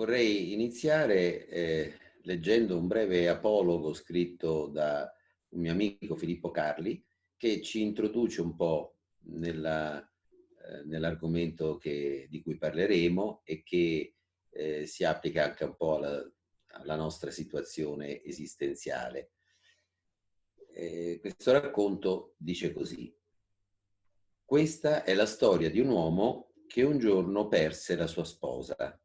Vorrei iniziare leggendo un breve apologo scritto da un mio amico Filippo Carli, che ci introduce un po' nell'argomento di cui parleremo e che si applica anche un po' alla nostra situazione esistenziale. Questo racconto dice così: questa è la storia di un uomo che un giorno perse la sua sposa.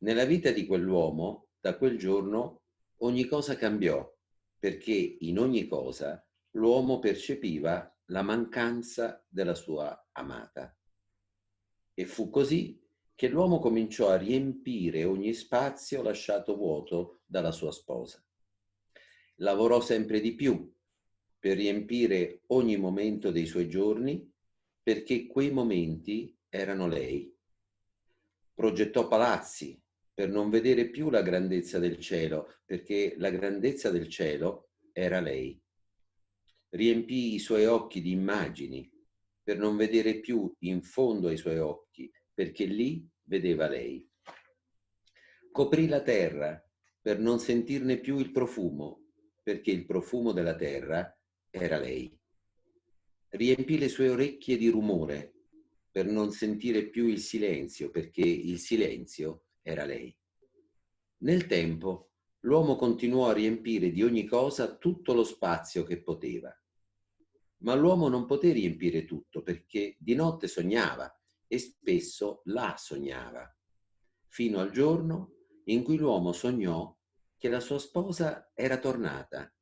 Nella vita di quell'uomo, da quel giorno, ogni cosa cambiò, perché in ogni cosa l'uomo percepiva la mancanza della sua amata. E fu così che l'uomo cominciò a riempire ogni spazio lasciato vuoto dalla sua sposa. Lavorò sempre di più per riempire ogni momento dei suoi giorni, perché quei momenti erano lei. Progettò palazzi per non vedere più la grandezza del cielo, perché la grandezza del cielo era lei. Riempì i suoi occhi di immagini per non vedere più in fondo ai suoi occhi, perché lì vedeva lei. Coprì la terra per non sentirne più il profumo, perché il profumo della terra era lei. Riempì le sue orecchie di rumore per non sentire più il silenzio, perché il silenzio era lei. Nel tempo, l'uomo continuò a riempire di ogni cosa tutto lo spazio che poteva. Ma l'uomo non poté riempire tutto, perché di notte sognava e spesso la sognava, fino al giorno in cui l'uomo sognò che la sua sposa era tornata,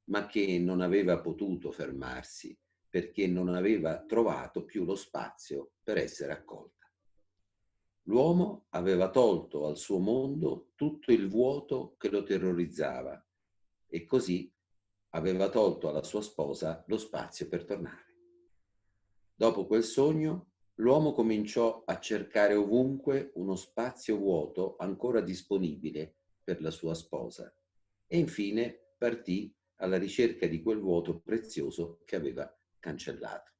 ma che non aveva potuto fermarsi, perché non aveva trovato più lo spazio per essere accolta. L'uomo aveva tolto al suo mondo tutto il vuoto che lo terrorizzava e così aveva tolto alla sua sposa lo spazio per tornare. Dopo quel sogno, l'uomo cominciò a cercare ovunque uno spazio vuoto ancora disponibile per la sua sposa e infine partì alla ricerca di quel vuoto prezioso che aveva cancellato.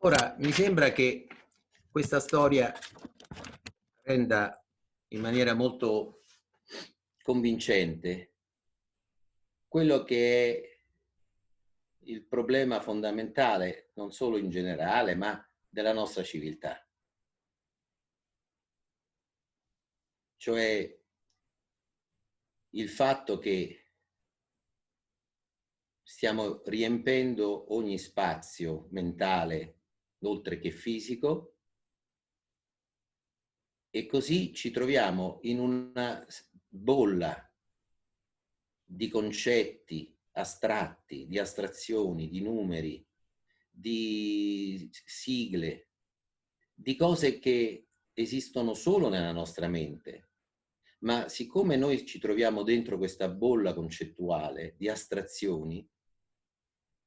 Ora, mi sembra che questa storia renda in maniera molto convincente quello che è il problema fondamentale, non solo in generale, ma della nostra civiltà. Cioè il fatto che stiamo riempendo ogni spazio mentale, oltre che fisico, e così ci troviamo in una bolla di concetti astratti, di astrazioni, di numeri, di sigle, di cose che esistono solo nella nostra mente. Ma siccome noi ci troviamo dentro questa bolla concettuale di astrazioni,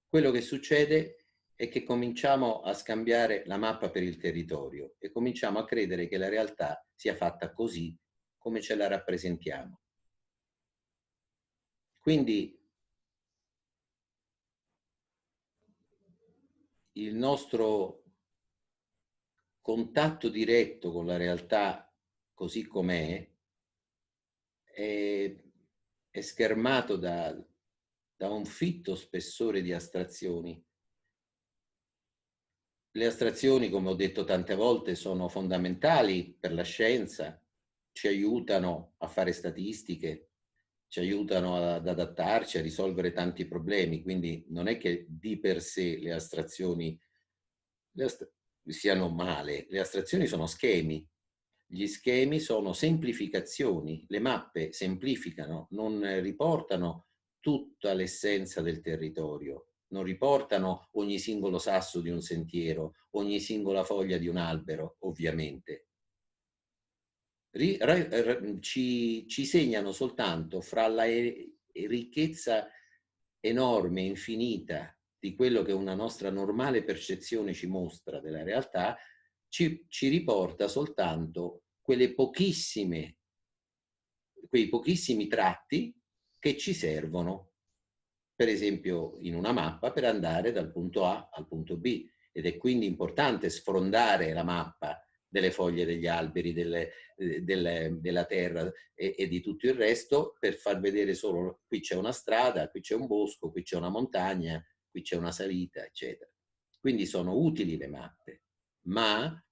quello che succede è che cominciamo a scambiare la mappa per il territorio e cominciamo a credere che la realtà sia fatta così come ce la rappresentiamo. Quindi il nostro contatto diretto con la realtà così com'è è schermato da un fitto spessore di astrazioni. Le astrazioni, come ho detto tante volte, sono fondamentali per la scienza, ci aiutano a fare statistiche, ci aiutano ad adattarci, a risolvere tanti problemi, quindi non è che di per sé le astrazioni siano male, le astrazioni sono schemi, gli schemi sono semplificazioni, le mappe semplificano, non riportano tutta l'essenza del territorio, non riportano ogni singolo sasso di un sentiero, ogni singola foglia di un albero, ovviamente. Ci segnano soltanto fra la ricchezza enorme, infinita di quello che una nostra normale percezione ci mostra della realtà, ci riporta soltanto quei pochissimi tratti che ci servono, per esempio in una mappa, per andare dal punto A al punto B. ed è quindi importante sfrondare la mappa delle foglie degli alberi, della terra e di tutto il resto, per far vedere solo qui c'è una strada, qui c'è un bosco, qui c'è una montagna, qui c'è una salita, eccetera. Quindi sono utili le mappe, ma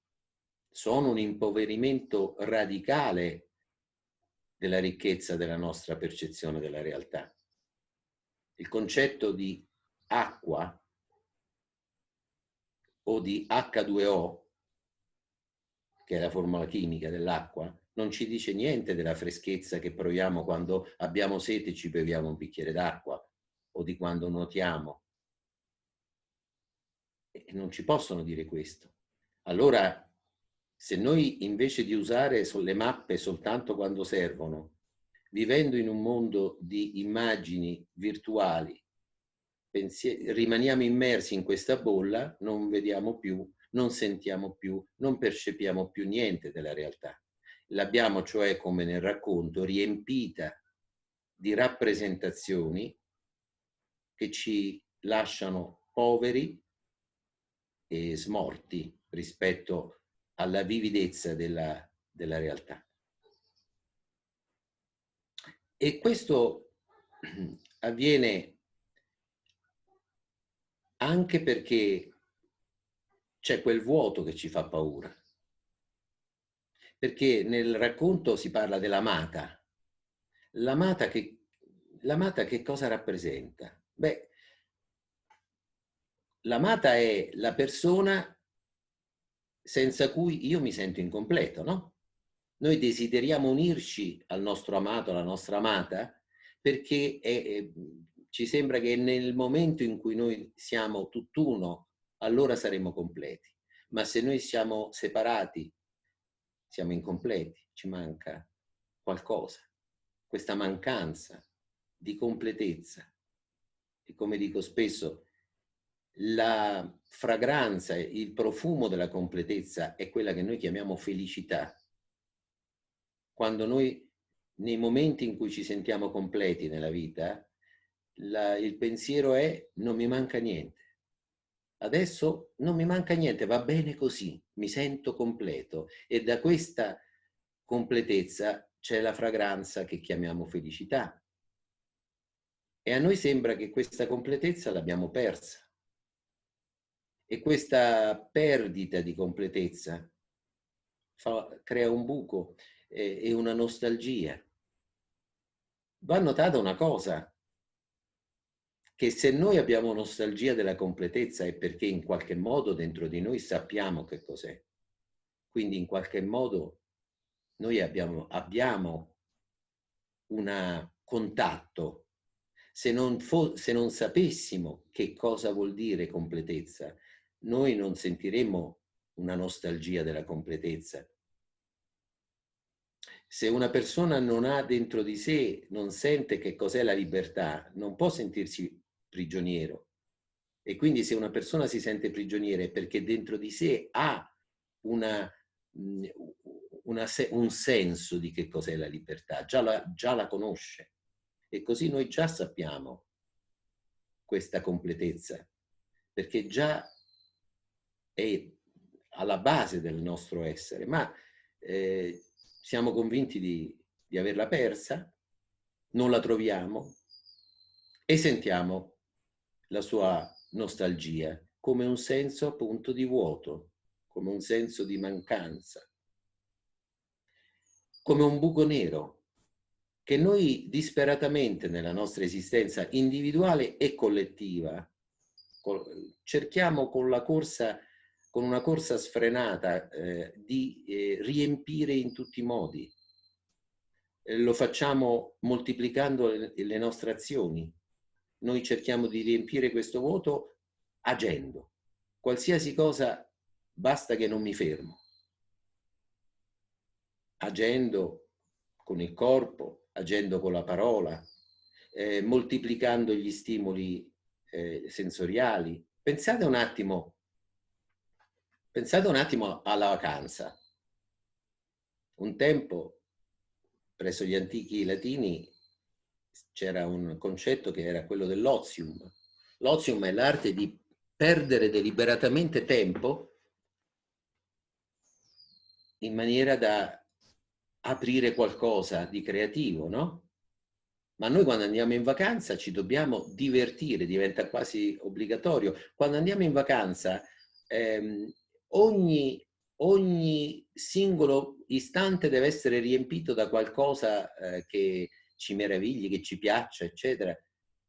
sono un impoverimento radicale della ricchezza della nostra percezione della realtà. Il concetto di acqua o di H2O, che è la formula chimica dell'acqua, non ci dice niente della freschezza che proviamo quando abbiamo sete e ci beviamo un bicchiere d'acqua, o di quando nuotiamo. E non ci possono dire questo. Allora, se noi invece di usare le mappe soltanto quando servono, vivendo in un mondo di immagini virtuali, rimaniamo immersi in questa bolla, non vediamo più, non sentiamo più, non percepiamo più niente della realtà. L'abbiamo cioè, come nel racconto, riempita di rappresentazioni che ci lasciano poveri e smorti rispetto alla vividezza della realtà. E questo avviene anche perché c'è quel vuoto che ci fa paura. Perché nel racconto si parla dell'amata. L'amata che cosa rappresenta? Beh, l'amata è la persona senza cui io mi sento incompleto, no? Noi desideriamo unirci al nostro amato, alla nostra amata, perché ci sembra che nel momento in cui noi siamo tutt'uno, allora saremo completi. Ma se noi siamo separati, siamo incompleti, ci manca qualcosa. Questa mancanza di completezza. E come dico spesso, la fragranza, il profumo della completezza è quella che noi chiamiamo felicità. Quando noi, nei momenti in cui ci sentiamo completi nella vita, il pensiero è: non mi manca niente. Adesso non mi manca niente, va bene così, mi sento completo. E da questa completezza c'è la fragranza che chiamiamo felicità. E a noi sembra che questa completezza l'abbiamo persa. E questa perdita di completezza crea un buco e una nostalgia. Va notata una cosa, che se noi abbiamo nostalgia della completezza è perché in qualche modo dentro di noi sappiamo che cos'è. Quindi in qualche modo noi abbiamo un contatto. Se non sapessimo che cosa vuol dire completezza, noi non sentiremmo una nostalgia della completezza. Se una persona non ha dentro di sé, non sente che cos'è la libertà, non può sentirsi prigioniero. E quindi se una persona si sente prigioniera è perché dentro di sé ha un senso di che cos'è la libertà, già la conosce. E così noi già sappiamo questa completezza, perché già è alla base del nostro essere, ma siamo convinti di averla persa, non la troviamo e sentiamo la sua nostalgia come un senso appunto di vuoto, come un senso di mancanza, come un buco nero che noi disperatamente nella nostra esistenza individuale e collettiva cerchiamo con una corsa sfrenata di riempire in tutti i modi. Lo facciamo moltiplicando le nostre azioni. Noi cerchiamo di riempire questo vuoto agendo. Qualsiasi cosa, basta che non mi fermo. Agendo con il corpo, agendo con la parola, moltiplicando gli stimoli sensoriali. Pensate un attimo alla vacanza. Un tempo, presso gli antichi latini, c'era un concetto che era quello dell'ozium. L'ozium è l'arte di perdere deliberatamente tempo in maniera da aprire qualcosa di creativo, no? Ma noi quando andiamo in vacanza ci dobbiamo divertire, diventa quasi obbligatorio. Quando andiamo in vacanza, ehm, ogni singolo istante deve essere riempito da qualcosa che ci meravigli, che ci piaccia, eccetera.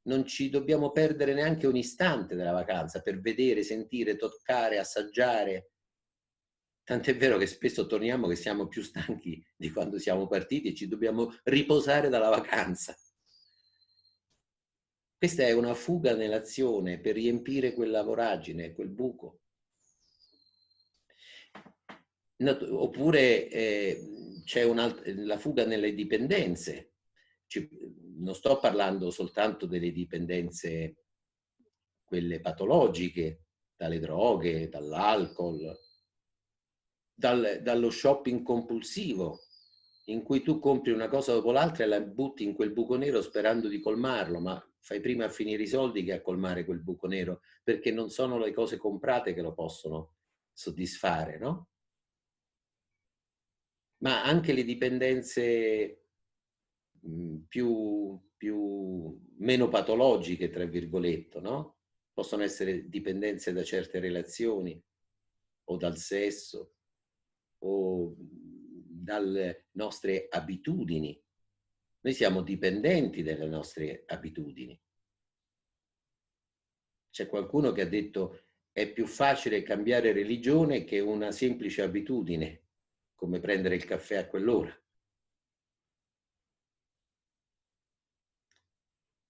Non ci dobbiamo perdere neanche un istante della vacanza per vedere, sentire, toccare, assaggiare. Tant'è vero che spesso torniamo che siamo più stanchi di quando siamo partiti e ci dobbiamo riposare dalla vacanza. Questa è una fuga nell'azione per riempire quella voragine, quel buco. Oppure c'è la fuga nelle dipendenze. Non sto parlando soltanto delle dipendenze, quelle patologiche, dalle droghe, dall'alcol, dallo shopping compulsivo, in cui tu compri una cosa dopo l'altra e la butti in quel buco nero sperando di colmarlo, ma fai prima a finire i soldi che a colmare quel buco nero, perché non sono le cose comprate che lo possono soddisfare, no? Ma anche le dipendenze meno patologiche, tra virgolette, no? Possono essere dipendenze da certe relazioni o dal sesso o dalle nostre abitudini. Noi siamo dipendenti dalle nostre abitudini. C'è qualcuno che ha detto è più facile cambiare religione che una semplice abitudine, come prendere il caffè a quell'ora.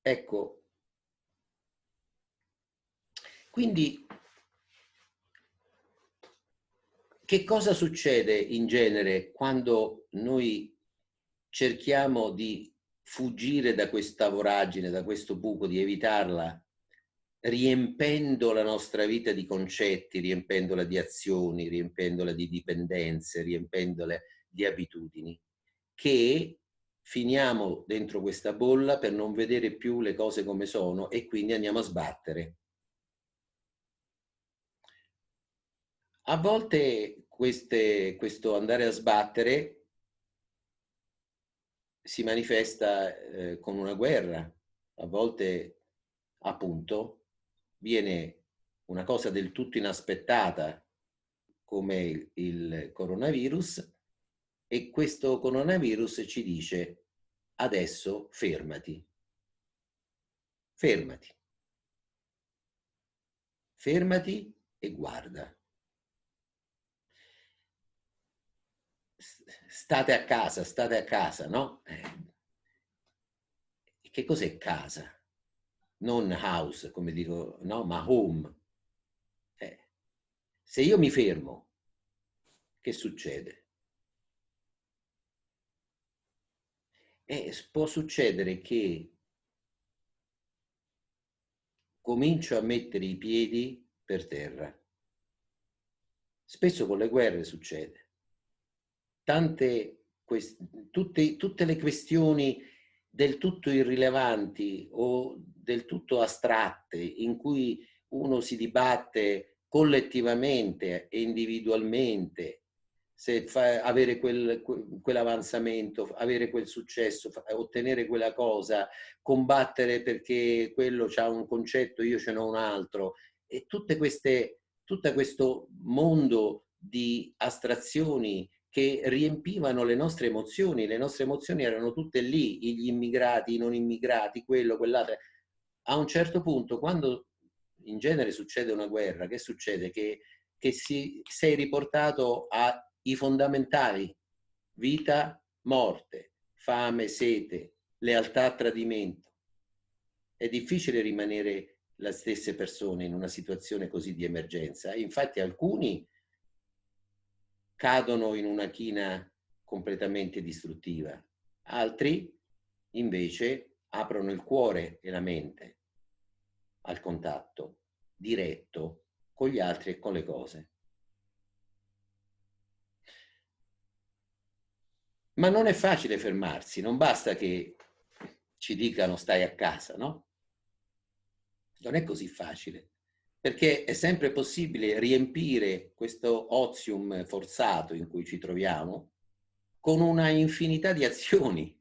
Ecco, quindi che cosa succede in genere quando noi cerchiamo di fuggire da questa voragine, da questo buco, di evitarla, riempendo la nostra vita di concetti, riempendola di azioni, riempendola di dipendenze, riempendola di abitudini, che finiamo dentro questa bolla per non vedere più le cose come sono e quindi andiamo a sbattere. A volte questo andare a sbattere si manifesta con una guerra, a volte appunto viene una cosa del tutto inaspettata come il coronavirus e questo coronavirus ci dice adesso fermati, fermati, fermati e guarda. State a casa, no? Che cos'è casa? Non house, come dico, no, ma home. Se io mi fermo, che succede? Può succedere che comincio a mettere i piedi per terra. Spesso con le guerre succede. Tutte le questioni del tutto irrilevanti o del tutto astratte in cui uno si dibatte collettivamente e individualmente se avere quell'avanzamento, avere quel successo, ottenere quella cosa, combattere perché quello ha un concetto, io ce n'ho un altro, e tutto questo mondo di astrazioni che riempivano le nostre emozioni erano tutte lì, gli immigrati, i non immigrati, quello, quell'altro. A un certo punto, quando in genere succede una guerra, che succede? Che sei riportato ai fondamentali, vita, morte, fame, sete, lealtà, tradimento. È difficile rimanere le stesse persone in una situazione così di emergenza. Infatti alcuni cadono in una china completamente distruttiva, altri invece aprono il cuore e la mente al contatto diretto con gli altri e con le cose. Ma non è facile fermarsi, non basta che ci dicano stai a casa, no? Non è così facile, perché è sempre possibile riempire questo ozium forzato in cui ci troviamo con una infinità di azioni.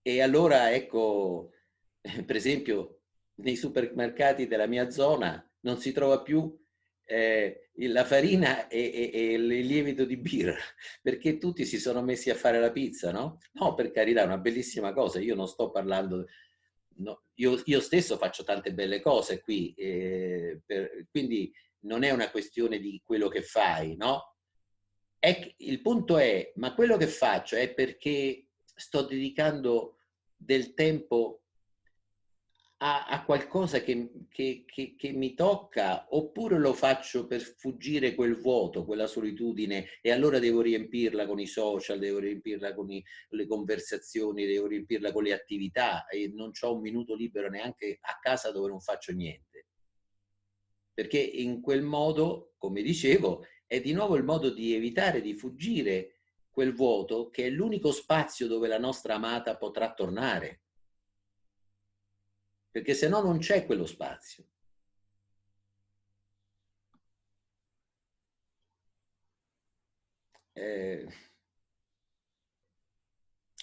E allora ecco, per esempio, nei supermercati della mia zona non si trova più la farina e il lievito di birra, perché tutti si sono messi a fare la pizza, no? No, per carità, è una bellissima cosa. Io non sto parlando, no, io stesso faccio tante belle cose qui, quindi non è una questione di quello che fai, no? Il punto è, ma quello che faccio è perché sto dedicando del tempo a qualcosa che mi tocca, oppure lo faccio per fuggire quel vuoto, quella solitudine, e allora devo riempirla con i social, devo riempirla con le conversazioni, devo riempirla con le attività, e non ho un minuto libero neanche a casa dove non faccio niente. Perché in quel modo, come dicevo, è di nuovo il modo di evitare di fuggire quel vuoto che è l'unico spazio dove la nostra amata potrà tornare. Perché se no non c'è quello spazio.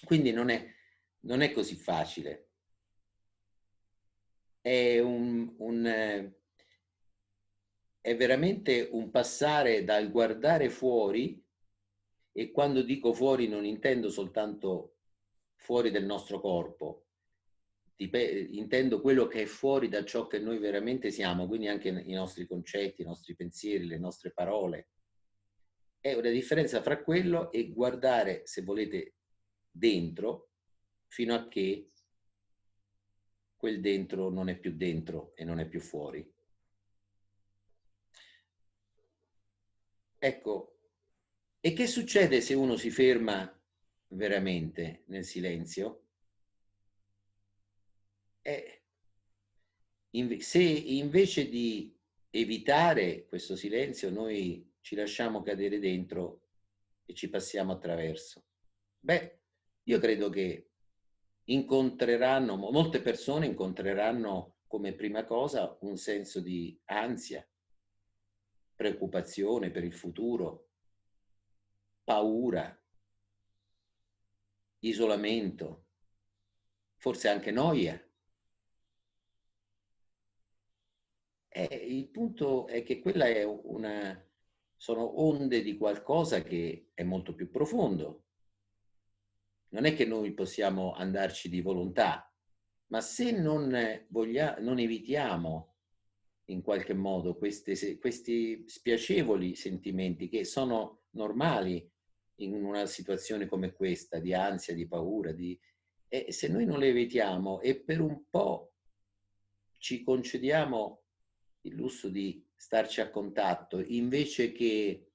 Quindi non è così facile. È è veramente un passare dal guardare fuori, e quando dico fuori non intendo soltanto fuori del nostro corpo, intendo quello che è fuori da ciò che noi veramente siamo, quindi anche i nostri concetti, i nostri pensieri, le nostre parole. È una differenza fra quello e guardare, se volete, dentro, fino a che quel dentro non è più dentro e non è più fuori. Ecco, e che succede se uno si ferma veramente nel silenzio? Se invece di evitare questo silenzio noi ci lasciamo cadere dentro e ci passiamo attraverso, beh, io credo che molte persone incontreranno come prima cosa un senso di ansia, preoccupazione per il futuro, paura, isolamento, forse anche noia. Il punto è che quella è sono onde di qualcosa che è molto più profondo. Non è che noi possiamo andarci di volontà, ma se non evitiamo in qualche modo questi spiacevoli sentimenti che sono normali in una situazione come questa, di ansia, di paura, e se noi non le evitiamo e per un po' ci concediamo il lusso di starci a contatto, invece che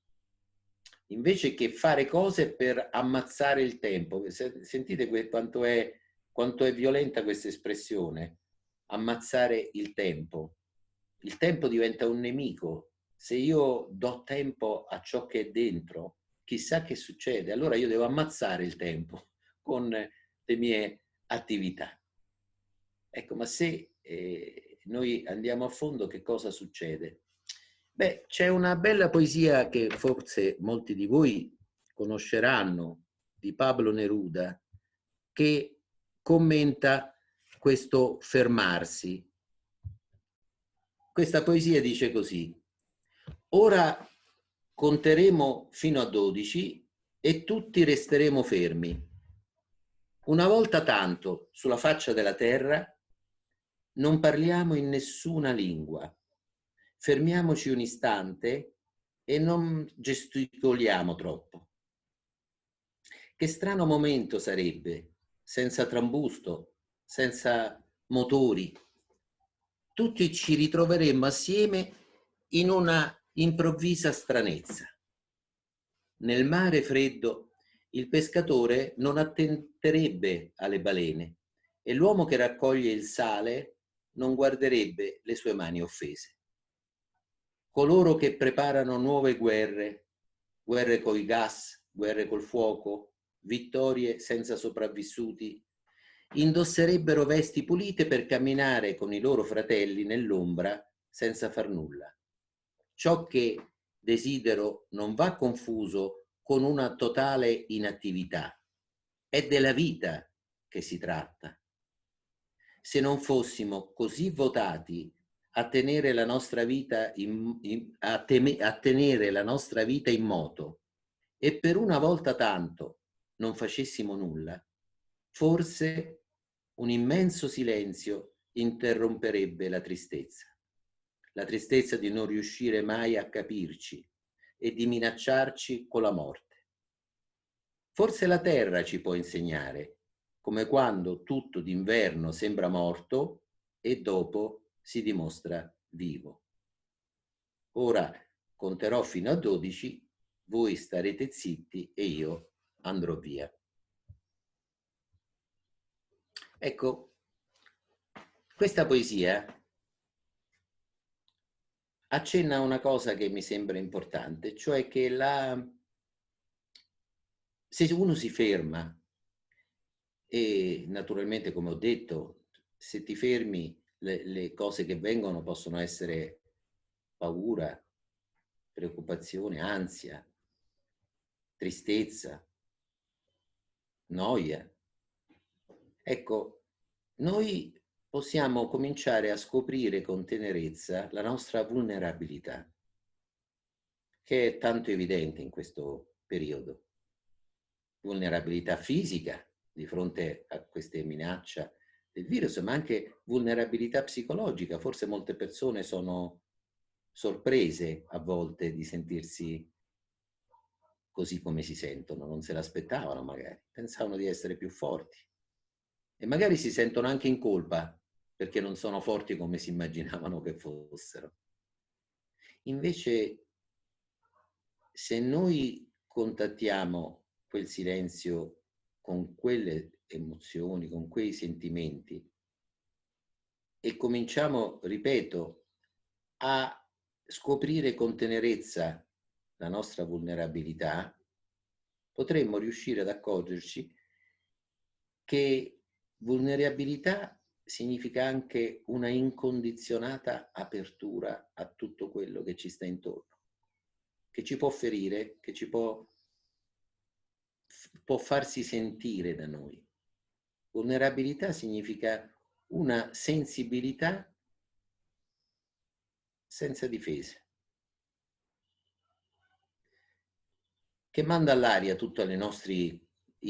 fare cose per ammazzare il tempo. Sentite quanto è violenta questa espressione, ammazzare il tempo. Il tempo diventa un nemico. Se io do tempo a ciò che è dentro, chissà che succede. Allora io devo ammazzare il tempo con le mie attività. Ecco, ma se noi andiamo a fondo, che cosa succede? Beh, c'è una bella poesia che forse molti di voi conosceranno, di Pablo Neruda, che commenta questo fermarsi. Questa poesia dice così: ora conteremo fino a 12 e tutti resteremo fermi. Una volta tanto sulla faccia della terra non parliamo in nessuna lingua. Fermiamoci un istante e non gesticoliamo troppo. Che strano momento sarebbe, senza trambusto, senza motori. Tutti ci ritroveremmo assieme in una improvvisa stranezza. Nel mare freddo il pescatore non attenterebbe alle balene e l'uomo che raccoglie il sale non guarderebbe le sue mani offese. Coloro che preparano nuove guerre, guerre coi gas, guerre col fuoco, vittorie senza sopravvissuti, indosserebbero vesti pulite per camminare con i loro fratelli nell'ombra senza far nulla. Ciò che desidero non va confuso con una totale inattività. È della vita che si tratta. Se non fossimo così votati a tenere la nostra vita a tenere la nostra vita in moto e per una volta tanto non facessimo nulla, forse un immenso silenzio interromperebbe la tristezza di non riuscire mai a capirci e di minacciarci con la morte. Forse la terra ci può insegnare, come quando tutto d'inverno sembra morto e dopo si dimostra vivo. Ora conterò fino a 12, voi starete zitti e io andrò via. Ecco, questa poesia accenna a una cosa che mi sembra importante, cioè che se uno si ferma e naturalmente, come ho detto, se ti fermi le cose che vengono possono essere paura, preoccupazione, ansia, tristezza, noia. Ecco, noi possiamo cominciare a scoprire con tenerezza la nostra vulnerabilità, che è tanto evidente in questo periodo. Vulnerabilità fisica di fronte a queste minacce del virus, ma anche vulnerabilità psicologica. Forse molte persone sono sorprese a volte di sentirsi così come si sentono, non se l'aspettavano magari, pensavano di essere più forti e magari si sentono anche in colpa perché non sono forti come si immaginavano che fossero. Invece, se noi contattiamo quel silenzio con quelle emozioni, con quei sentimenti e cominciamo, ripeto, a scoprire con tenerezza la nostra vulnerabilità, potremmo riuscire ad accorgerci che vulnerabilità significa anche una incondizionata apertura a tutto quello che ci sta intorno, che ci può ferire, che ci può farsi sentire da noi. Vulnerabilità significa una sensibilità senza difese, che manda all'aria tutte le nostre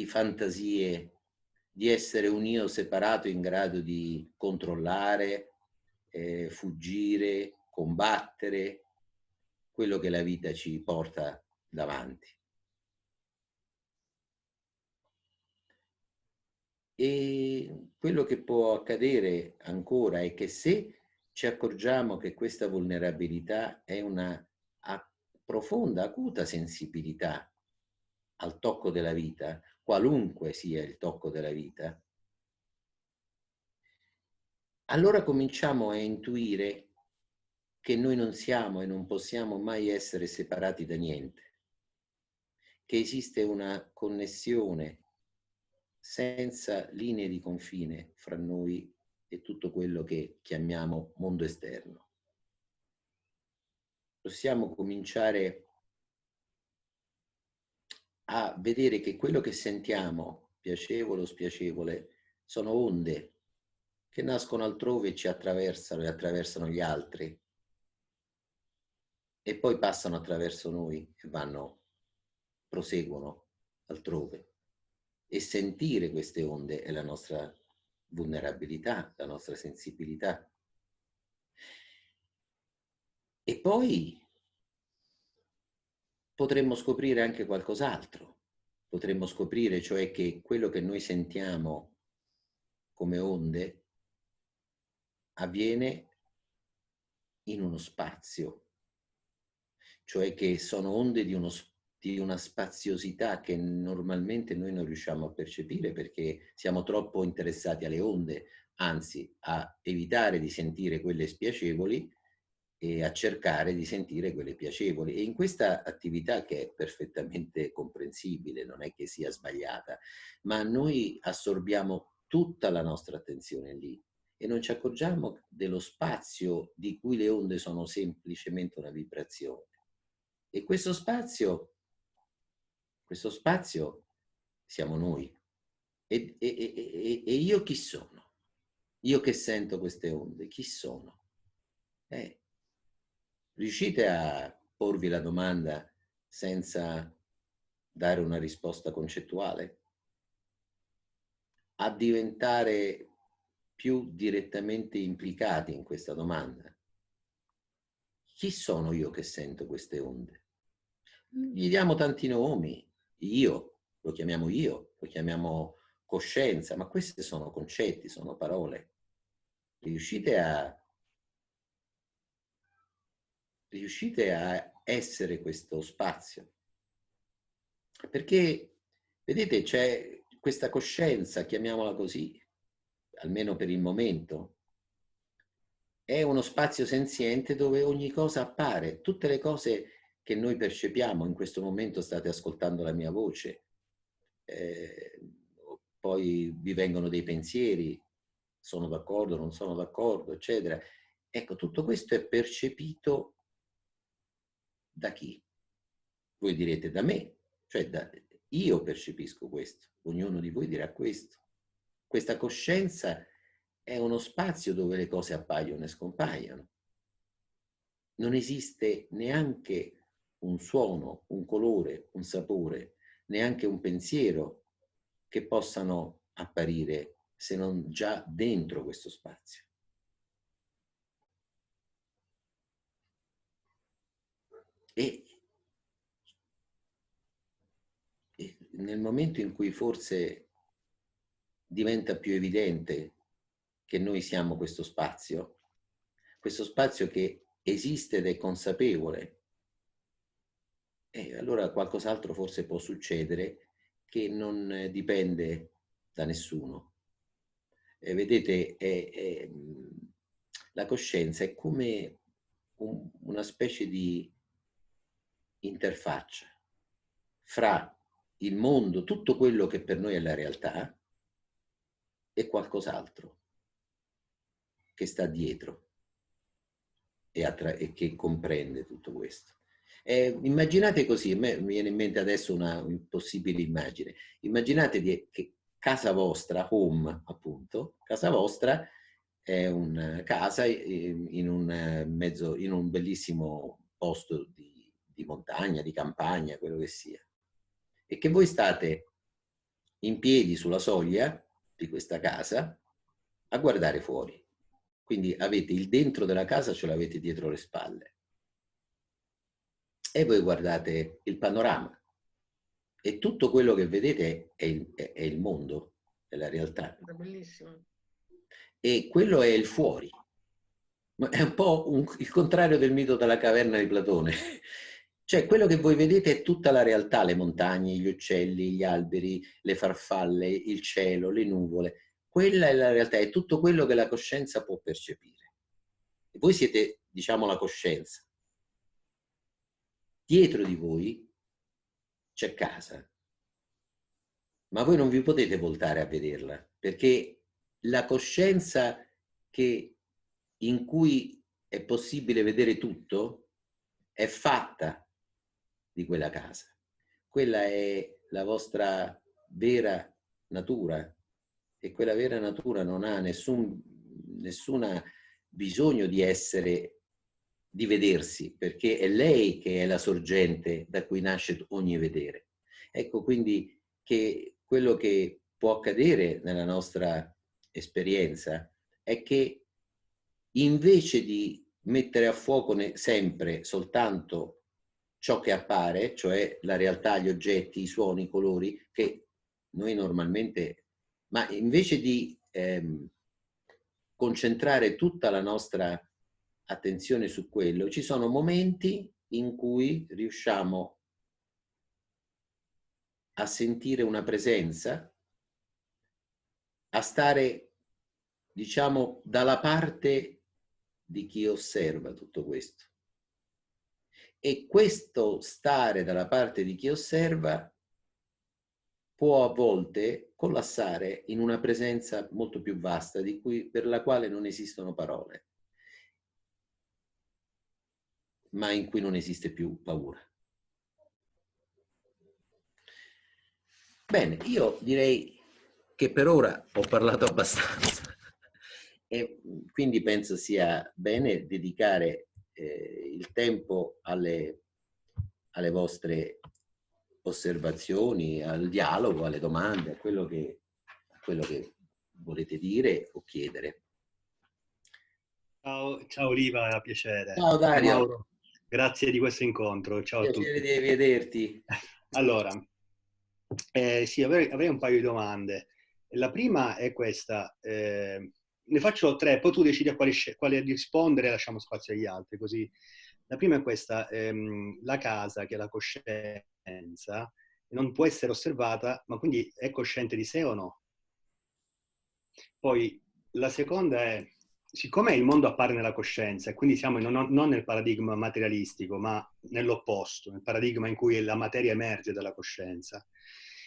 fantasie di essere un io separato in grado di controllare, fuggire, combattere quello che la vita ci porta davanti. E quello che può accadere ancora è che se ci accorgiamo che questa vulnerabilità è una profonda, acuta sensibilità al tocco della vita, qualunque sia il tocco della vita, allora cominciamo a intuire che noi non siamo e non possiamo mai essere separati da niente, che esiste una connessione senza linee di confine fra noi e tutto quello che chiamiamo mondo esterno. Possiamo cominciare a vedere che quello che sentiamo, piacevole o spiacevole, sono onde che nascono altrove e ci attraversano e attraversano gli altri e poi passano attraverso noi e proseguono altrove. E sentire queste onde è la nostra vulnerabilità, la nostra sensibilità. E poi potremmo scoprire anche qualcos'altro. Potremmo scoprire cioè che quello che noi sentiamo come onde avviene in uno spazio, cioè che sono onde di una spaziosità che normalmente noi non riusciamo a percepire perché siamo troppo interessati alle onde, anzi a evitare di sentire quelle spiacevoli e a cercare di sentire quelle piacevoli. E in questa attività, che è perfettamente comprensibile, non è che sia sbagliata, ma noi assorbiamo tutta la nostra attenzione lì e non ci accorgiamo dello spazio di cui le onde sono semplicemente una vibrazione. E questo spazio siamo noi. E io chi sono? Io che sento queste onde, chi sono? Riuscite a porvi la domanda senza dare una risposta concettuale? A diventare più direttamente implicati in questa domanda. Chi sono io che sento queste onde? Gli diamo tanti nomi. Io, lo chiamiamo coscienza, ma questi sono concetti, sono parole. Riuscite a essere questo spazio? Perché, vedete, c'è questa coscienza, chiamiamola così, almeno per il momento, è uno spazio senziente dove ogni cosa appare, tutte le cose che noi percepiamo. In questo momento state ascoltando la mia voce, poi vi vengono dei pensieri, sono d'accordo, non sono d'accordo, eccetera. Ecco, tutto questo è percepito da chi? Voi direte da me, cioè io percepisco questo, ognuno di voi dirà questo. Questa coscienza è uno spazio dove le cose appaiono e scompaiono. Non esiste neanche un suono, un colore, un sapore, neanche un pensiero che possano apparire se non già dentro questo spazio. E nel momento in cui forse diventa più evidente che noi siamo questo spazio che esiste ed è consapevole, allora qualcos'altro forse può succedere che non dipende da nessuno. Vedete, la coscienza è come una specie di interfaccia fra il mondo, tutto quello che per noi è la realtà, e qualcos'altro che sta dietro e che comprende tutto questo. Immaginate così, a me viene in mente adesso una possibile immagine. Immaginate che casa vostra, home appunto, casa vostra è una casa in un bellissimo posto di montagna, di campagna, quello che sia. E che voi state in piedi sulla soglia di questa casa a guardare fuori. Quindi avete il dentro della casa, ce l'avete dietro le spalle. E voi guardate il panorama. E tutto quello che vedete è il mondo, è la realtà. È bellissimo. E quello è il fuori. È un po' il contrario del mito della caverna di Platone. Cioè, quello che voi vedete è tutta la realtà, le montagne, gli uccelli, gli alberi, le farfalle, il cielo, le nuvole. Quella è la realtà, è tutto quello che la coscienza può percepire. E voi siete, diciamo, la coscienza. Dietro di voi c'è casa, ma voi non vi potete voltare a vederla, perché la coscienza in cui è possibile vedere tutto è fatta di quella casa. Quella è la vostra vera natura, e quella vera natura non ha nessun bisogno di vedersi, perché è lei che è la sorgente da cui nasce ogni vedere. Ecco quindi che quello che può accadere nella nostra esperienza è che invece di mettere a fuoco sempre soltanto ciò che appare, cioè la realtà, gli oggetti, i suoni, i colori, che noi normalmente, ma invece di concentrare tutta la nostra attenzione su quello, ci sono momenti in cui riusciamo a sentire una presenza, a stare, diciamo, dalla parte di chi osserva tutto questo. E questo stare dalla parte di chi osserva può a volte collassare in una presenza molto più vasta per la quale non esistono parole, ma in cui non esiste più paura. Bene, io direi che per ora ho parlato abbastanza e quindi penso sia bene dedicare il tempo alle vostre osservazioni, al dialogo, alle domande, a quello che volete dire o chiedere. Ciao Oliva, piacere. Ciao Ciao Dario, Mauro, grazie di questo incontro. Ciao a piacere tutti. di vederti. Allora, sì, avrei un paio di domande. La prima è questa. Ne faccio tre, poi tu decidi a quale rispondere e lasciamo spazio agli altri. Così. La prima è questa. La casa, che è la coscienza, non può essere osservata, ma quindi è cosciente di sé o no? Poi la seconda è, siccome il mondo appare nella coscienza, e quindi siamo non nel paradigma materialistico, ma nell'opposto, nel paradigma in cui la materia emerge dalla coscienza,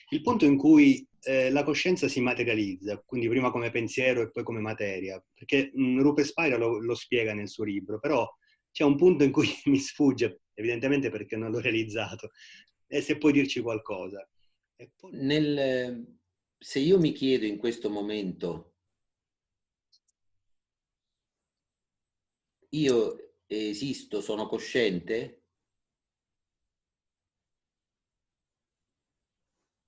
il punto in cui la coscienza si materializza, quindi prima come pensiero e poi come materia, perché Rupert Spira lo spiega nel suo libro, però c'è un punto in cui mi sfugge, evidentemente perché non l'ho realizzato, e se puoi dirci qualcosa. E poi... Se io mi chiedo in questo momento, io esisto, sono cosciente?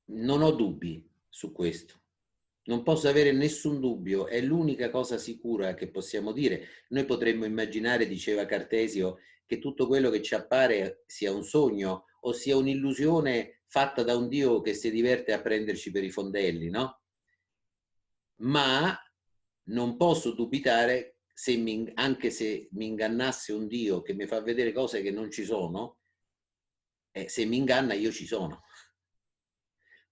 Non ho dubbi su questo. Non posso avere nessun dubbio, è l'unica cosa sicura che possiamo dire. Noi potremmo immaginare, diceva Cartesio, che tutto quello che ci appare sia un sogno o sia un'illusione fatta da un Dio che si diverte a prenderci per i fondelli, no? Ma non posso dubitare, anche se mi ingannasse un Dio che mi fa vedere cose che non ci sono, se mi inganna io ci sono.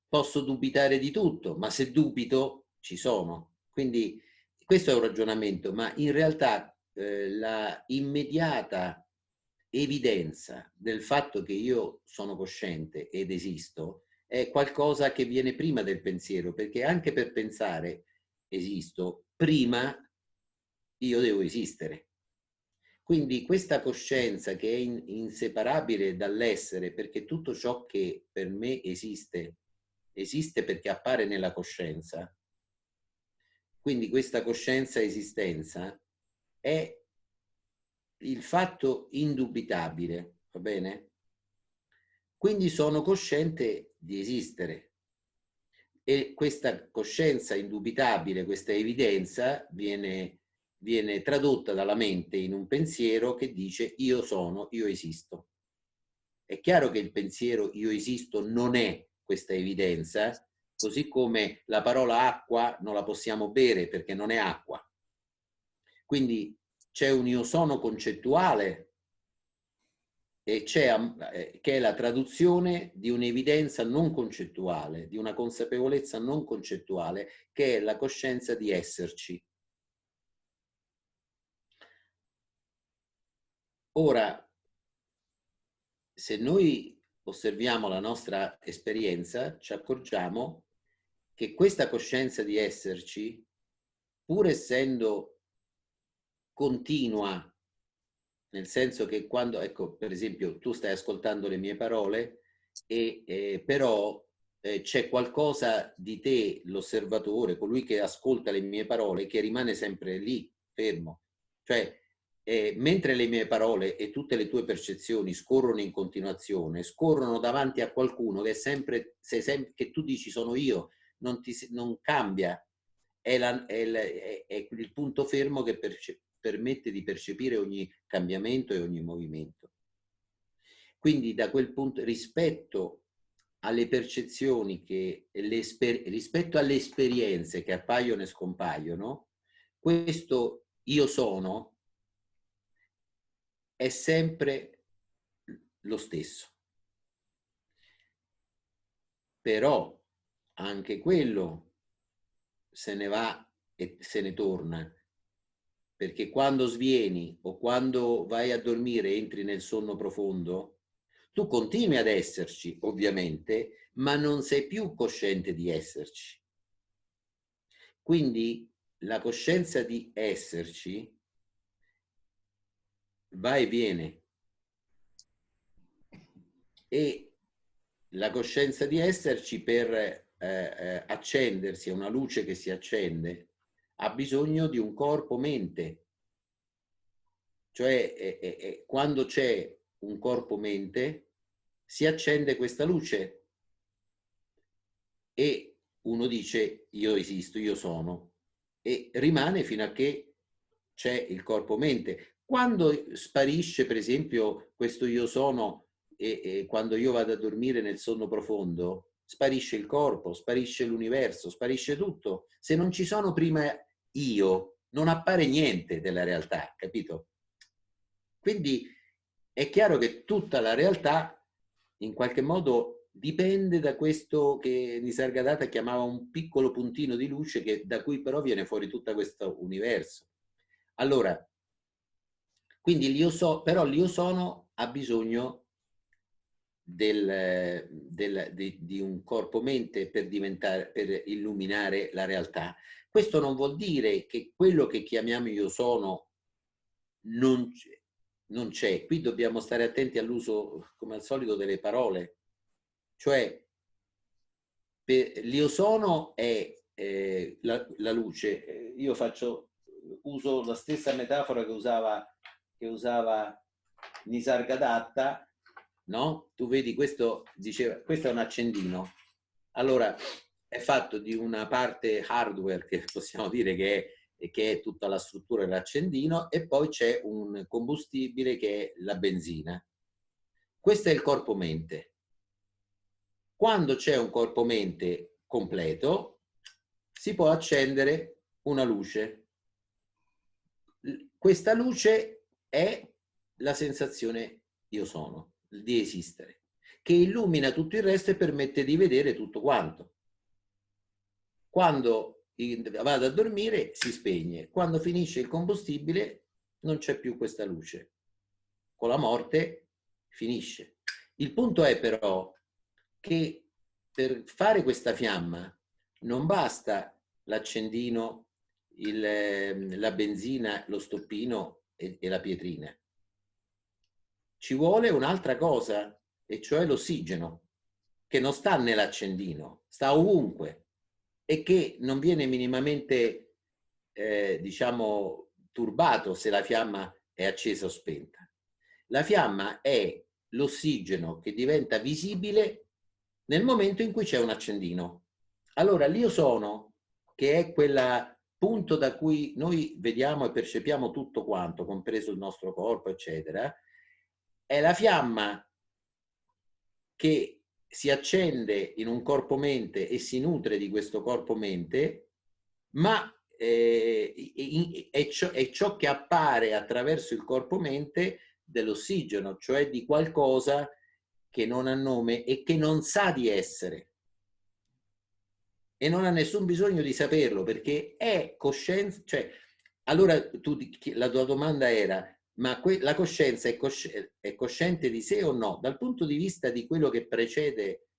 Posso dubitare di tutto, ma se dubito ci sono. Quindi questo è un ragionamento, ma in realtà la immediata evidenza del fatto che io sono cosciente ed esisto è qualcosa che viene prima del pensiero, perché anche per pensare esisto, prima io devo esistere. Quindi questa coscienza che è inseparabile dall'essere, perché tutto ciò che per me esiste, esiste perché appare nella coscienza. Quindi questa coscienza-esistenza è il fatto indubitabile, va bene? Quindi sono cosciente di esistere. E questa coscienza indubitabile, questa evidenza viene tradotta dalla mente in un pensiero che dice io sono, io esisto. È chiaro che il pensiero io esisto non è questa evidenza, così come la parola acqua non la possiamo bere perché non è acqua. Quindi c'è un io sono concettuale e che è la traduzione di un'evidenza non concettuale, di una consapevolezza non concettuale, che è la coscienza di esserci. Ora, se noi osserviamo la nostra esperienza, ci accorgiamo che questa coscienza di esserci, pur essendo continua, nel senso che quando, ecco, per esempio, tu stai ascoltando le mie parole e però c'è qualcosa di te, l'osservatore, colui che ascolta le mie parole, che rimane sempre lì, fermo. Cioè, mentre le mie parole e tutte le tue percezioni scorrono in continuazione, scorrono davanti a qualcuno che è sempre, che tu dici sono io, non cambia, è il punto fermo che permette di percepire ogni cambiamento e ogni movimento. Quindi da quel punto, rispetto alle percezioni, rispetto alle esperienze che appaiono e scompaiono, questo io sono è sempre lo stesso. Però anche quello se ne va e se ne torna, perché quando svieni o quando vai a dormire, entri nel sonno profondo, Tu continui ad esserci, ovviamente, ma non sei più cosciente di esserci. Quindi la coscienza di esserci va e viene. E la coscienza di esserci, per accendersi, è una luce che si accende, ha bisogno di un corpo-mente. Cioè, quando c'è un corpo-mente, si accende questa luce e uno dice io esisto, io sono, e rimane fino a che c'è il corpo-mente. Quando sparisce, per esempio, questo io sono, e quando io vado a dormire nel sonno profondo, sparisce il corpo, sparisce l'universo, sparisce tutto. Se non ci sono prima io, non appare niente della realtà, capito? Quindi è chiaro che tutta la realtà in qualche modo dipende da questo che Nisargadatta chiamava un piccolo puntino di luce, da cui però viene fuori tutto questo universo. Allora, quindi però l'io sono ha bisogno di un corpo-mente per illuminare la realtà. Questo non vuol dire che quello che chiamiamo io sono non c'è. Qui dobbiamo stare attenti all'uso, come al solito, delle parole. Cioè, l'io sono è la luce. Io uso la stessa metafora che usava Nisargadatta, no? Tu vedi, questo è un accendino. Allora, è fatto di una parte hardware, che possiamo dire che è tutta la struttura dell'accendino, e poi c'è un combustibile che è la benzina. Questo è il corpo-mente. Quando c'è un corpo-mente completo, si può accendere una luce. Questa luce è la sensazione io sono, di esistere, che illumina tutto il resto e permette di vedere tutto quanto. Quando vado a dormire si spegne, quando finisce il combustibile non c'è più questa luce. Con la morte finisce. Il punto è però che per fare questa fiamma non basta l'accendino, la benzina, lo stoppino e la pietrina. Ci vuole un'altra cosa, e cioè l'ossigeno, che non sta nell'accendino, sta ovunque e che non viene minimamente, diciamo, turbato se la fiamma è accesa o spenta. La fiamma è l'ossigeno che diventa visibile nel momento in cui c'è un accendino. Allora, l'io sono, che è quel punto da cui noi vediamo e percepiamo tutto quanto, compreso il nostro corpo, eccetera, è la fiamma che si accende in un corpo-mente e si nutre di questo corpo-mente, ma è ciò che appare attraverso il corpo-mente dell'ossigeno, cioè di qualcosa che non ha nome e che non sa di essere. E non ha nessun bisogno di saperlo, perché è coscienza. Cioè, allora la tua domanda era: ma la coscienza è cosciente di sé o no? Dal punto di vista di quello che precede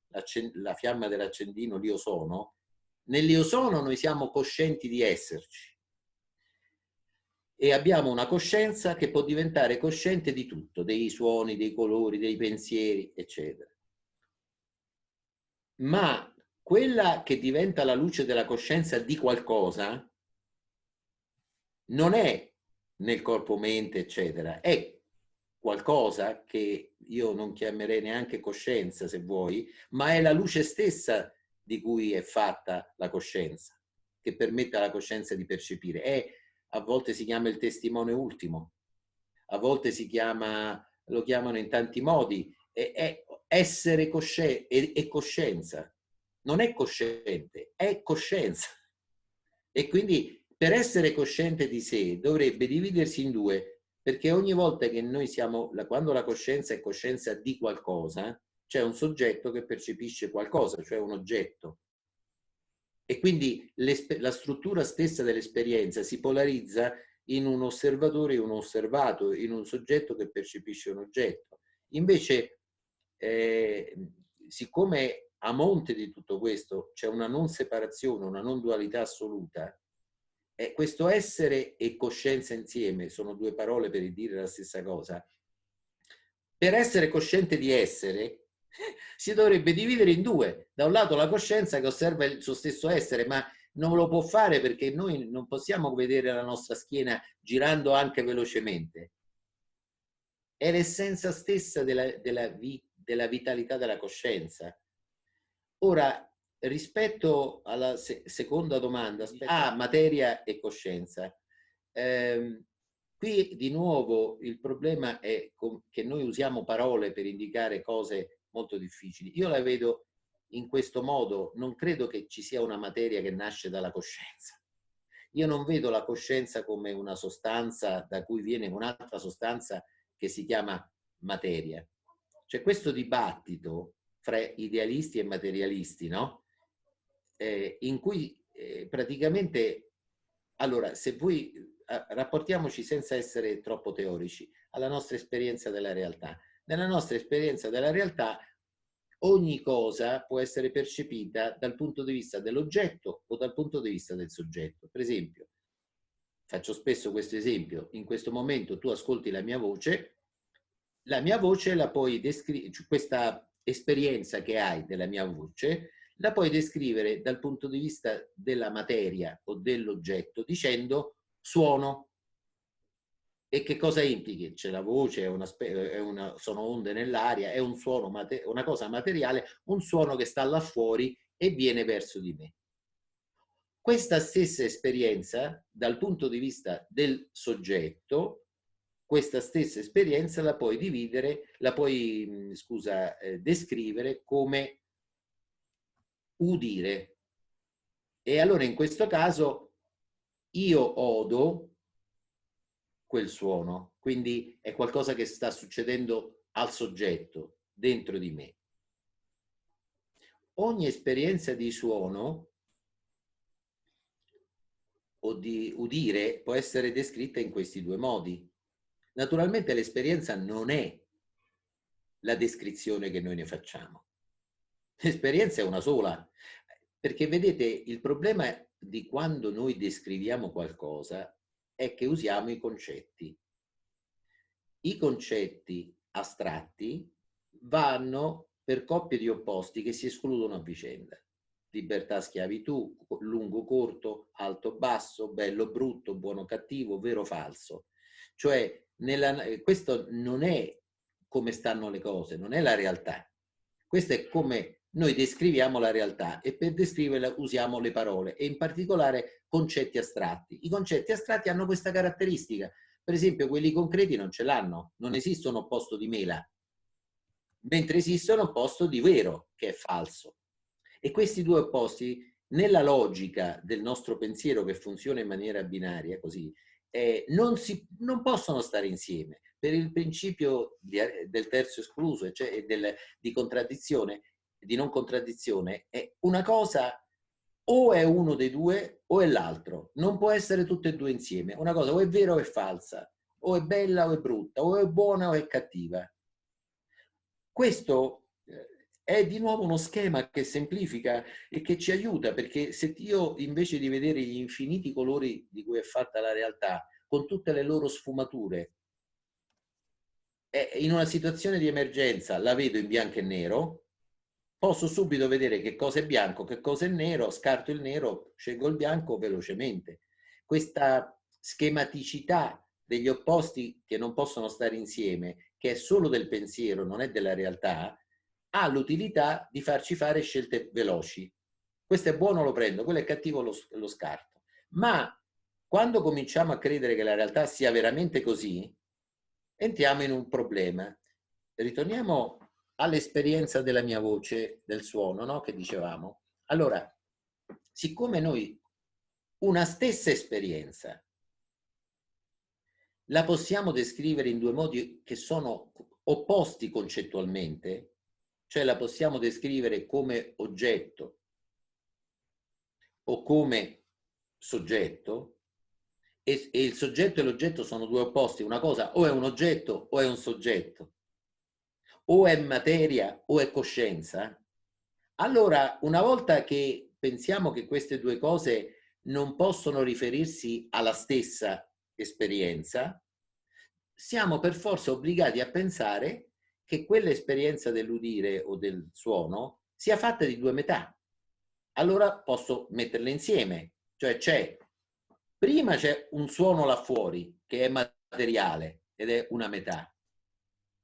la fiamma dell'accendino, l'io sono, nell'io sono noi siamo coscienti di esserci. E abbiamo una coscienza che può diventare cosciente di tutto, dei suoni, dei colori, dei pensieri, eccetera. Ma quella che diventa la luce della coscienza di qualcosa non è nel corpo-mente, eccetera, è qualcosa che io non chiamerei neanche coscienza, se vuoi, ma è la luce stessa di cui è fatta la coscienza, che permette alla coscienza di percepire. A volte si chiama il testimone ultimo, a volte lo chiamano in tanti modi, è essere cosciente, è coscienza. Non è cosciente, è coscienza. E quindi per essere cosciente di sé dovrebbe dividersi in due, perché ogni volta che noi quando la coscienza è coscienza di qualcosa, c'è un soggetto che percepisce qualcosa, cioè un oggetto. E quindi la struttura stessa dell'esperienza si polarizza in un osservatore e un osservato, in un soggetto che percepisce un oggetto. Invece siccome a monte di tutto questo c'è una non separazione, una non dualità assoluta, questo essere e coscienza insieme sono due parole per dire la stessa cosa. Per essere cosciente di essere si dovrebbe dividere in due. Da un lato la coscienza che osserva il suo stesso essere, ma non lo può fare perché noi non possiamo vedere la nostra schiena girando anche velocemente. È l'essenza stessa della vitalità della coscienza. Ora, rispetto alla seconda domanda, materia e coscienza, qui di nuovo il problema è che noi usiamo parole per indicare cose molto difficili. Io la vedo in questo modo, non credo che ci sia una materia che nasce dalla coscienza. Io non vedo la coscienza come una sostanza da cui viene un'altra sostanza che si chiama materia. C'è questo dibattito fra idealisti e materialisti, no? In cui praticamente, allora, se voi rapportiamoci senza essere troppo teorici alla nostra esperienza della realtà. Nella nostra esperienza della realtà ogni cosa può essere percepita dal punto di vista dell'oggetto o dal punto di vista del soggetto. Per esempio, faccio spesso questo esempio, in questo momento tu ascolti la mia voce la puoi descrivere, questa esperienza che hai della mia voce, la puoi descrivere dal punto di vista della materia o dell'oggetto dicendo suono. E che cosa implichi? C'è la voce, sono onde nell'aria, è un suono, una cosa materiale, un suono che sta là fuori e viene verso di me. Questa stessa esperienza, dal punto di vista del soggetto, questa stessa esperienza la puoi descrivere come udire. E allora in questo caso io odo quel suono, quindi è qualcosa che sta succedendo al soggetto, dentro di me. Ogni esperienza di suono o di udire può essere descritta in questi due modi. Naturalmente l'esperienza non è la descrizione che noi ne facciamo. L'esperienza è una sola, perché vedete, il problema di quando noi descriviamo qualcosa è che usiamo i concetti. I concetti astratti vanno per coppie di opposti che si escludono a vicenda. Libertà, schiavitù, lungo, corto, alto, basso, bello, brutto, buono, cattivo, vero, falso. Cioè, questo non è come stanno le cose, non è la realtà. Questo è come noi descriviamo la realtà e per descriverla usiamo le parole e in particolare concetti astratti. I concetti astratti hanno questa caratteristica. Per esempio, quelli concreti non ce l'hanno, non esistono opposto di mela, mentre esistono opposto di vero, che è falso. E questi due opposti, nella logica del nostro pensiero che funziona in maniera binaria, così, non possono stare insieme per il principio del terzo escluso, cioè di contraddizione, di non contraddizione. È una cosa o è uno dei due o è l'altro, non può essere tutte e due insieme. Una cosa o è vera o è falsa, o è bella o è brutta, o è buona o è cattiva. Questo è di nuovo uno schema che semplifica e che ci aiuta, perché se io invece di vedere gli infiniti colori di cui è fatta la realtà, con tutte le loro sfumature, in una situazione di emergenza la vedo in bianco e nero, posso subito vedere che cosa è bianco, che cosa è nero, scarto il nero, scelgo il bianco velocemente. Questa schematicità degli opposti che non possono stare insieme, che è solo del pensiero, non è della realtà, ha l'utilità di farci fare scelte veloci. Questo è buono, lo prendo, quello è cattivo, lo scarto. Ma quando cominciamo a credere che la realtà sia veramente così, entriamo in un problema. Ritorniamo all'esperienza della mia voce, del suono, no? Che dicevamo. Allora, siccome noi una stessa esperienza la possiamo descrivere in due modi che sono opposti concettualmente, cioè la possiamo descrivere come oggetto o come soggetto, e il soggetto e l'oggetto sono due opposti, una cosa o è un oggetto o è un soggetto, o è materia o è coscienza, allora una volta che pensiamo che queste due cose non possono riferirsi alla stessa esperienza, siamo per forza obbligati a pensare che quell'esperienza dell'udire o del suono sia fatta di due metà. Allora posso metterle insieme, cioè prima c'è un suono là fuori che è materiale ed è una metà,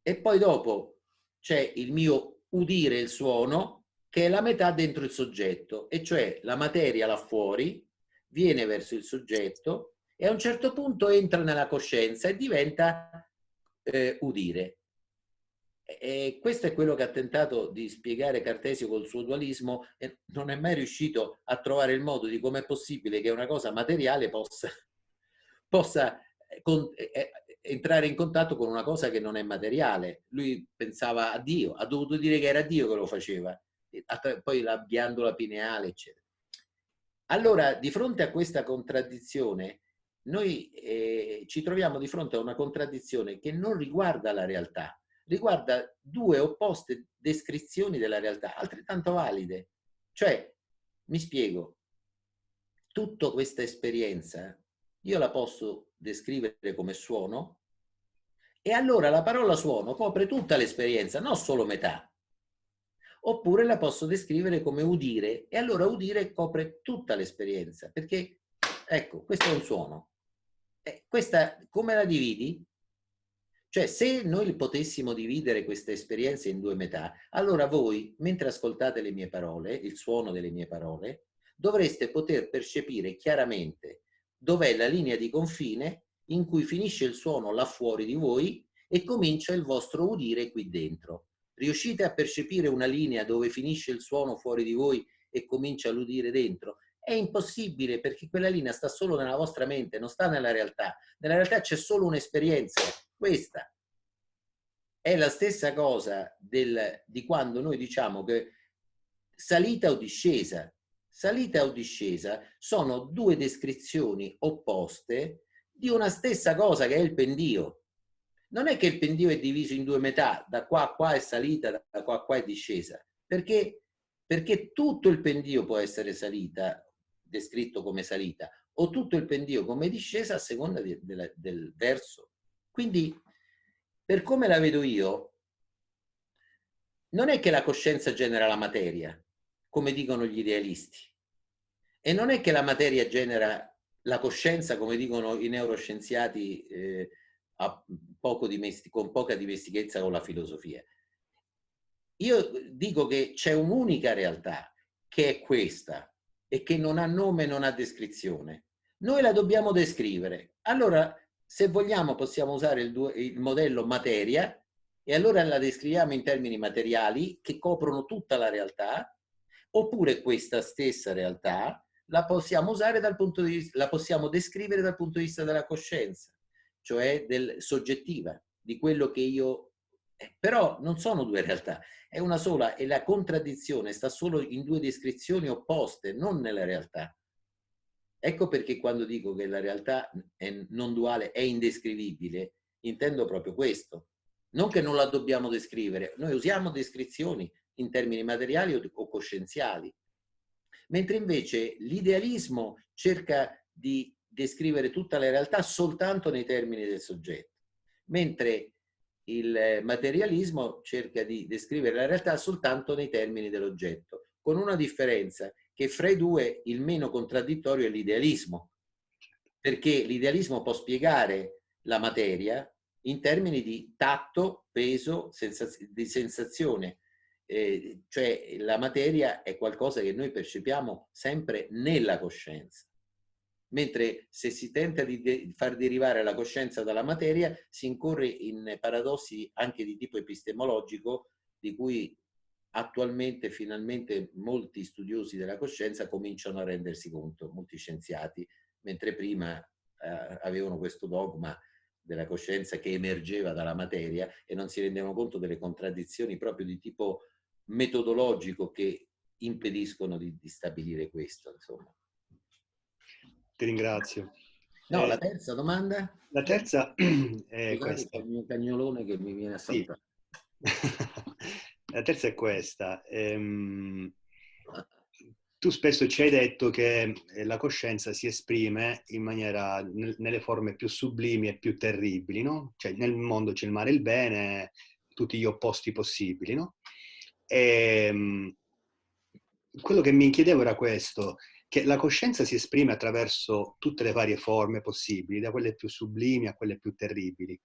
e poi dopo c'è il mio udire il suono che è la metà dentro il soggetto, e cioè la materia là fuori viene verso il soggetto e a un certo punto entra nella coscienza e diventa udire. E questo è quello che ha tentato di spiegare Cartesio col suo dualismo, e non è mai riuscito a trovare il modo di come è possibile che una cosa materiale possa entrare in contatto con una cosa che non è materiale. Lui pensava a Dio, ha dovuto dire che era Dio che lo faceva, poi la ghiandola pineale, eccetera. Allora, di fronte a questa contraddizione, noi ci troviamo di fronte a una contraddizione che non riguarda la realtà, riguarda due opposte descrizioni della realtà, altrettanto valide. Cioè, mi spiego, tutta questa esperienza io la posso descrivere come suono, e allora la parola suono copre tutta l'esperienza, non solo metà. Oppure la posso descrivere come udire, e allora udire copre tutta l'esperienza, perché, ecco, questo è un suono. Questa, come la dividi? Cioè, se noi potessimo dividere questa esperienza in due metà, allora voi, mentre ascoltate le mie parole, il suono delle mie parole, dovreste poter percepire chiaramente dov'è la linea di confine in cui finisce il suono là fuori di voi e comincia il vostro udire qui dentro. Riuscite a percepire una linea dove finisce il suono fuori di voi e comincia l'udire dentro? È impossibile, perché quella linea sta solo nella vostra mente, non sta nella realtà. Nella realtà c'è solo un'esperienza, questa. È la stessa cosa di quando noi diciamo che salita o discesa. Salita o discesa sono due descrizioni opposte di una stessa cosa, che è il pendio. Non è che il pendio è diviso in due metà, da qua a qua è salita, da qua a qua è discesa, perché tutto il pendio può essere salita, descritto come salita, o tutto il pendio come discesa a seconda del verso. Quindi, per come la vedo io, non è che la coscienza genera la materia, come dicono gli idealisti, e non è che la materia genera la coscienza, come dicono i neuroscienziati con poca dimestichezza con la filosofia. Io dico che c'è un'unica realtà, che è questa, e che non ha nome, non ha descrizione. Noi la dobbiamo descrivere. Allora, se vogliamo, possiamo usare il modello materia, e allora la descriviamo in termini materiali che coprono tutta la realtà, oppure questa stessa realtà la possiamo usare la possiamo descrivere dal punto di vista della coscienza, cioè soggettiva, di quello che io... Però non sono due realtà, è una sola, e la contraddizione sta solo in due descrizioni opposte, non nella realtà. Ecco perché quando dico che la realtà non duale è indescrivibile, intendo proprio questo. Non che non la dobbiamo descrivere, noi usiamo descrizioni in termini materiali o coscienziali, mentre invece l'idealismo cerca di descrivere tutta la realtà soltanto nei termini del soggetto, mentre il materialismo cerca di descrivere la realtà soltanto nei termini dell'oggetto, con una differenza, che fra i due il meno contraddittorio è l'idealismo, perché l'idealismo può spiegare la materia in termini di tatto, peso, di sensazione, cioè la materia è qualcosa che noi percepiamo sempre nella coscienza. Mentre se si tenta di far derivare la coscienza dalla materia, si incorre in paradossi anche di tipo epistemologico, di cui attualmente finalmente molti studiosi della coscienza cominciano a rendersi conto, molti scienziati, mentre prima avevano questo dogma della coscienza che emergeva dalla materia e non si rendevano conto delle contraddizioni proprio di tipo metodologico che impediscono di stabilire questo, insomma. Ti ringrazio. No, la terza domanda? La terza è Scusate, questa. c'è il mio cagnolone che mi viene a Sì, salutare. La terza è questa. Tu spesso ci hai detto che la coscienza si esprime in maniera, nelle forme più sublimi e più terribili, no? Cioè nel mondo c'è il male e il bene, tutti gli opposti possibili, no? E, quello che mi chiedevo era questo, che la coscienza si esprime attraverso tutte le varie forme possibili, da quelle più sublimi a quelle più terribili.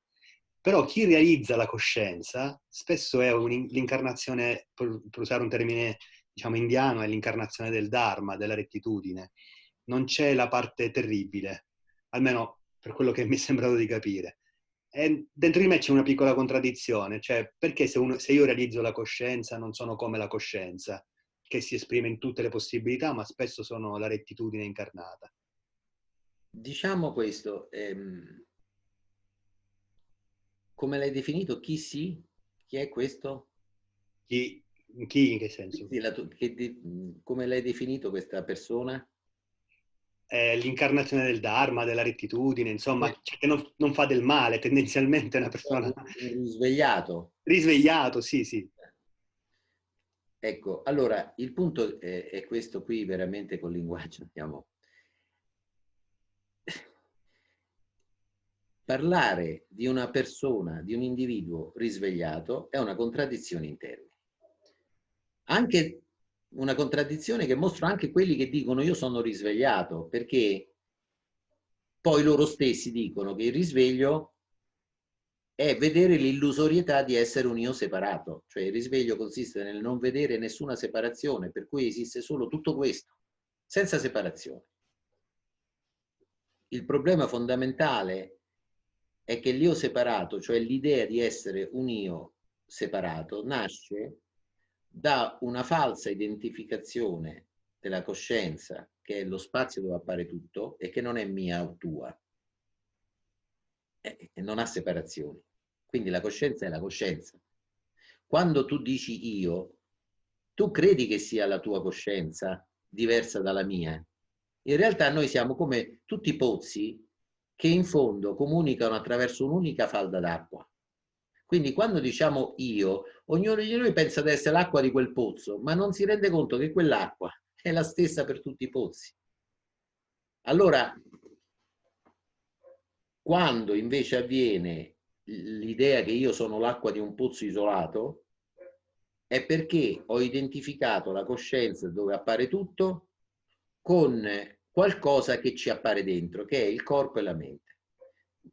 Però chi realizza la coscienza spesso è l'incarnazione, per usare un termine diciamo indiano, è l'incarnazione del Dharma, della rettitudine. Non c'è la parte terribile, almeno per quello che mi è sembrato di capire. E dentro di me c'è una piccola contraddizione, cioè perché se io realizzo la coscienza non sono come la coscienza, che si esprime in tutte le possibilità, ma spesso sono la rettitudine incarnata. Diciamo questo, come l'hai definito? Chi sì? Chi è questo? Chi in che senso? Sì, come l'hai definito questa persona? È l'incarnazione del Dharma, della rettitudine, insomma, Eh, cioè che non fa del male, tendenzialmente è una persona un risvegliato. risvegliato, sì, sì. Ecco, allora il punto è questo qui, veramente col linguaggio andiamo. Parlare di una persona, di un individuo risvegliato è una contraddizione in termini. Anche una contraddizione che mostra anche quelli che dicono io sono risvegliato, perché poi loro stessi dicono che il risveglio è vedere l'illusorietà di essere un io separato, cioè il risveglio consiste nel non vedere nessuna separazione, per cui esiste solo tutto questo, senza separazione. Il problema fondamentale è che l'io separato, cioè l'idea di essere un io separato, nasce da una falsa identificazione della coscienza, che è lo spazio dove appare tutto e che non è mia o tua, e non ha separazioni. Quindi la coscienza è la coscienza. Quando tu dici io, tu credi che sia la tua coscienza diversa dalla mia. In realtà noi siamo come tutti i pozzi che in fondo comunicano attraverso un'unica falda d'acqua. Quindi quando diciamo io, ognuno di noi pensa di essere l'acqua di quel pozzo, ma non si rende conto che quell'acqua è la stessa per tutti i pozzi. Allora, quando invece avviene l'idea che io sono l'acqua di un pozzo isolato, è perché ho identificato la coscienza dove appare tutto con qualcosa che ci appare dentro, che è il corpo e la mente.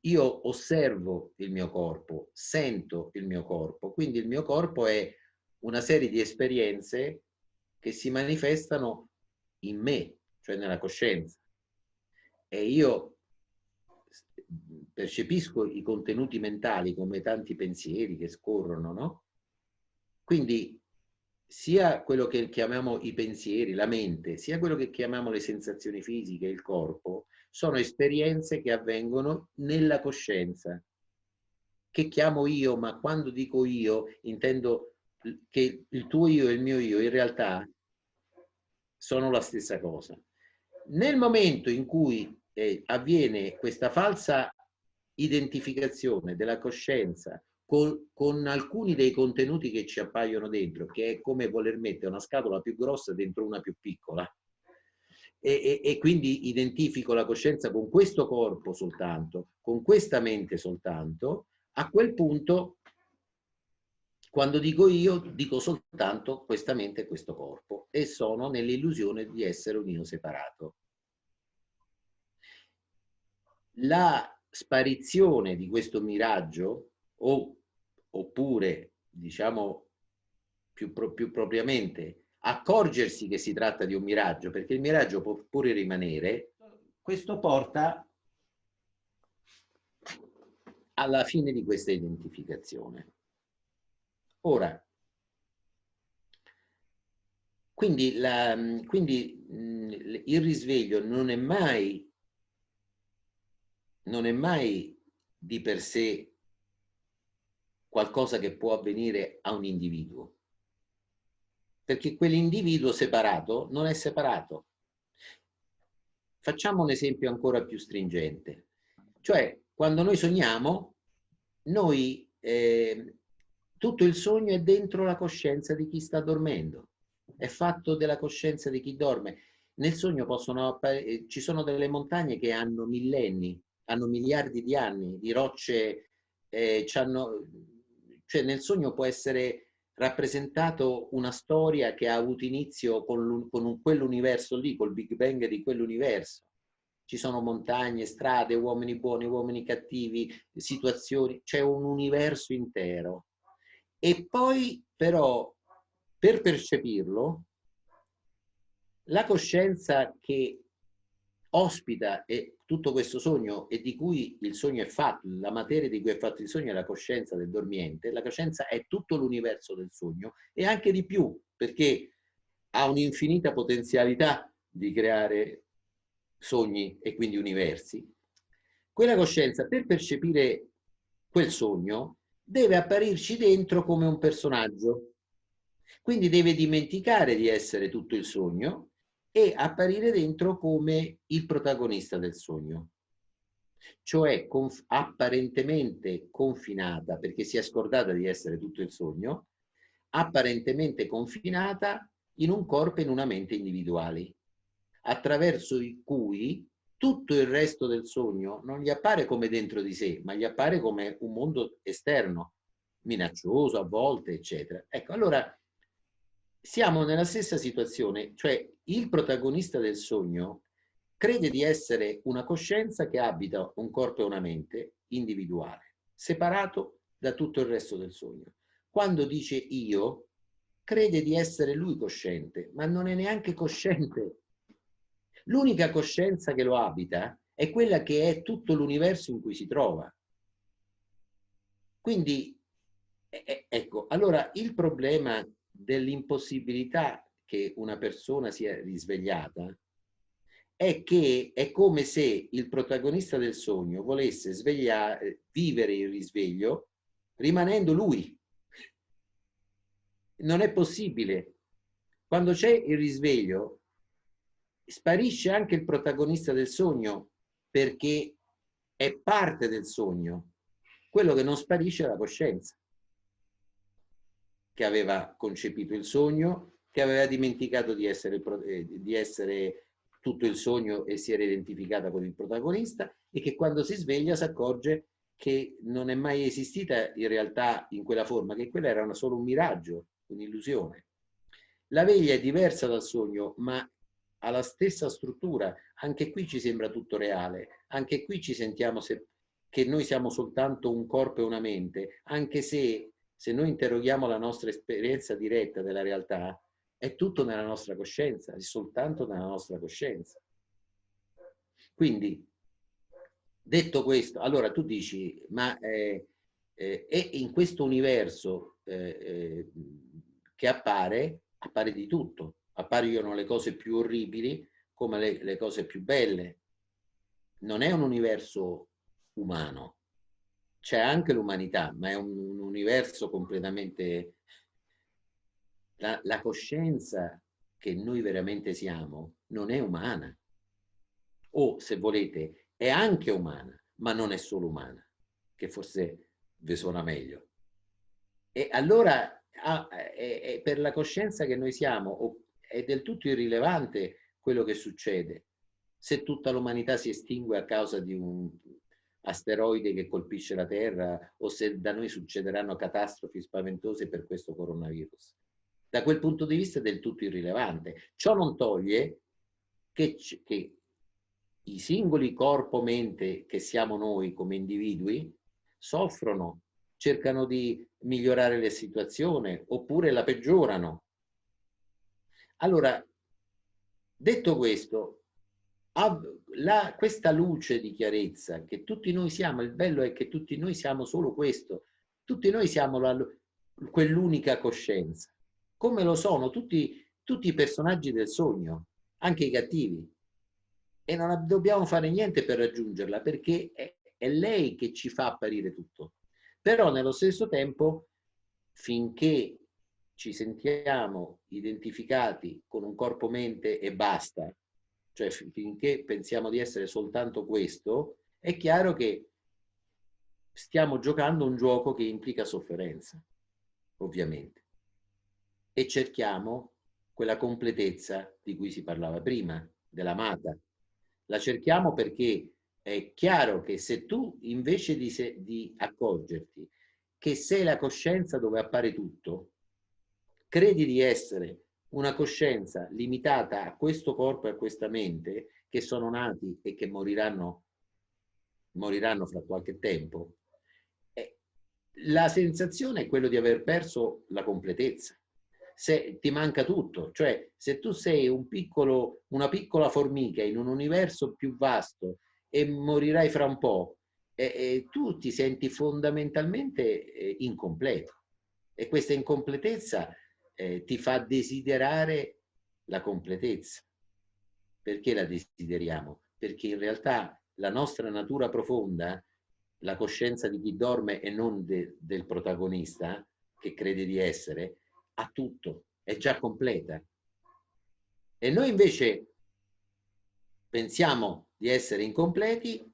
Io osservo il mio corpo, sento il mio corpo, quindi il mio corpo è una serie di esperienze che si manifestano in me, cioè nella coscienza. E io percepisco i contenuti mentali come tanti pensieri che scorrono, no? Quindi sia quello che chiamiamo i pensieri, la mente, sia quello che chiamiamo le sensazioni fisiche, il corpo, sono esperienze che avvengono nella coscienza, che chiamo io, ma quando dico io intendo che il tuo io e il mio io in realtà sono la stessa cosa. Nel momento in cui avviene questa falsa identificazione della coscienza con alcuni dei contenuti che ci appaiono dentro, che è come voler mettere una scatola più grossa dentro una più piccola, e quindi identifico la coscienza con questo corpo soltanto, con questa mente soltanto, a quel punto, quando dico io, dico soltanto questa mente e questo corpo e sono nell'illusione di essere un io separato. La sparizione di questo miraggio, oppure, diciamo più propriamente, accorgersi che si tratta di un miraggio, perché il miraggio può pure rimanere, questo porta alla fine di questa identificazione. Ora, quindi il risveglio non è mai di per sé qualcosa che può avvenire a un individuo, perché quell'individuo separato non è separato. Facciamo un esempio ancora più stringente, cioè quando noi sogniamo, noi tutto il sogno è dentro la coscienza di chi sta dormendo, è fatto della coscienza di chi dorme. Nel sogno ci sono delle montagne che hanno millenni, hanno miliardi di anni, di rocce, cioè nel sogno può essere rappresentato una storia che ha avuto inizio con quell'universo lì, col Big Bang di quell'universo. Ci sono montagne, strade, uomini buoni, uomini cattivi, situazioni, c'è un universo intero. E poi però, per percepirlo, la coscienza che ospita tutto questo sogno e di cui il sogno è fatto, la materia di cui è fatto il sogno è la coscienza del dormiente, la coscienza è tutto l'universo del sogno e anche di più, perché ha un'infinita potenzialità di creare sogni e quindi universi. Quella coscienza, per percepire quel sogno, deve apparirci dentro come un personaggio. Quindi deve dimenticare di essere tutto il sogno e apparire dentro come il protagonista del sogno, cioè apparentemente confinata, perché si è scordata di essere tutto il sogno, apparentemente confinata in un corpo e in una mente individuali, attraverso cui tutto il resto del sogno non gli appare come dentro di sé, ma gli appare come un mondo esterno, minaccioso a volte, eccetera. Ecco, allora siamo nella stessa situazione, cioè il protagonista del sogno crede di essere una coscienza che abita un corpo e una mente individuale, separato da tutto il resto del sogno. Quando dice io, crede di essere lui cosciente, ma non è neanche cosciente. L'unica coscienza che lo abita è quella che è tutto l'universo in cui si trova. Quindi, ecco, allora il problema dell'impossibilità che una persona sia risvegliata è che è come se il protagonista del sogno volesse vivere il risveglio rimanendo lui. Non è possibile. Quando c'è il risveglio, sparisce anche il protagonista del sogno perché è parte del sogno. Quello che non sparisce è la coscienza, che aveva concepito il sogno, che aveva dimenticato di essere tutto il sogno e si era identificata con il protagonista e che quando si sveglia si accorge che non è mai esistita in realtà in quella forma, che quella era solo un miraggio, un'illusione. La veglia è diversa dal sogno, ma ha la stessa struttura. Anche qui ci sembra tutto reale, anche qui ci sentiamo che noi siamo soltanto un corpo e una mente, anche se noi interroghiamo la nostra esperienza diretta della realtà, è tutto nella nostra coscienza, è soltanto nella nostra coscienza. Quindi, detto questo, allora tu dici, ma è in questo universo che appare di tutto, appaiono le cose più orribili come le cose più belle. Non è un universo umano, c'è anche l'umanità, ma è un universo completamente... La coscienza che noi veramente siamo non è umana, o se volete è anche umana, ma non è solo umana, che forse vi suona meglio. E allora per la coscienza che noi siamo è del tutto irrilevante quello che succede. Se tutta l'umanità si estingue a causa di un asteroide che colpisce la Terra o se da noi succederanno catastrofi spaventose per questo coronavirus. Da quel punto di vista è del tutto irrilevante. Ciò non toglie che i singoli corpo-mente che siamo noi come individui soffrono, cercano di migliorare la situazione oppure la peggiorano. Allora, detto questo, questa luce di chiarezza che tutti noi siamo, il bello è che tutti noi siamo solo questo, tutti noi siamo quell'unica coscienza, come lo sono tutti i personaggi del sogno, anche i cattivi. E non dobbiamo fare niente per raggiungerla, perché è lei che ci fa apparire tutto. Però nello stesso tempo, finché ci sentiamo identificati con un corpo-mente e basta, cioè finché pensiamo di essere soltanto questo, è chiaro che stiamo giocando un gioco che implica sofferenza. ovviamente, e cerchiamo quella completezza di cui si parlava prima, dell'amata. La cerchiamo perché è chiaro che se tu invece di accorgerti che sei la coscienza dove appare tutto, credi di essere una coscienza limitata a questo corpo e a questa mente che sono nati e che moriranno fra qualche tempo, la sensazione è quella di aver perso la completezza. Se ti manca tutto, cioè se tu sei una piccola formica in un universo più vasto e morirai fra un po', tu ti senti fondamentalmente incompleto, e questa incompletezza ti fa desiderare la completezza. Perché la desideriamo? Perché in realtà la nostra natura profonda, la coscienza di chi dorme e non del protagonista che crede di essere, ha tutto, è già completa. E noi invece pensiamo di essere incompleti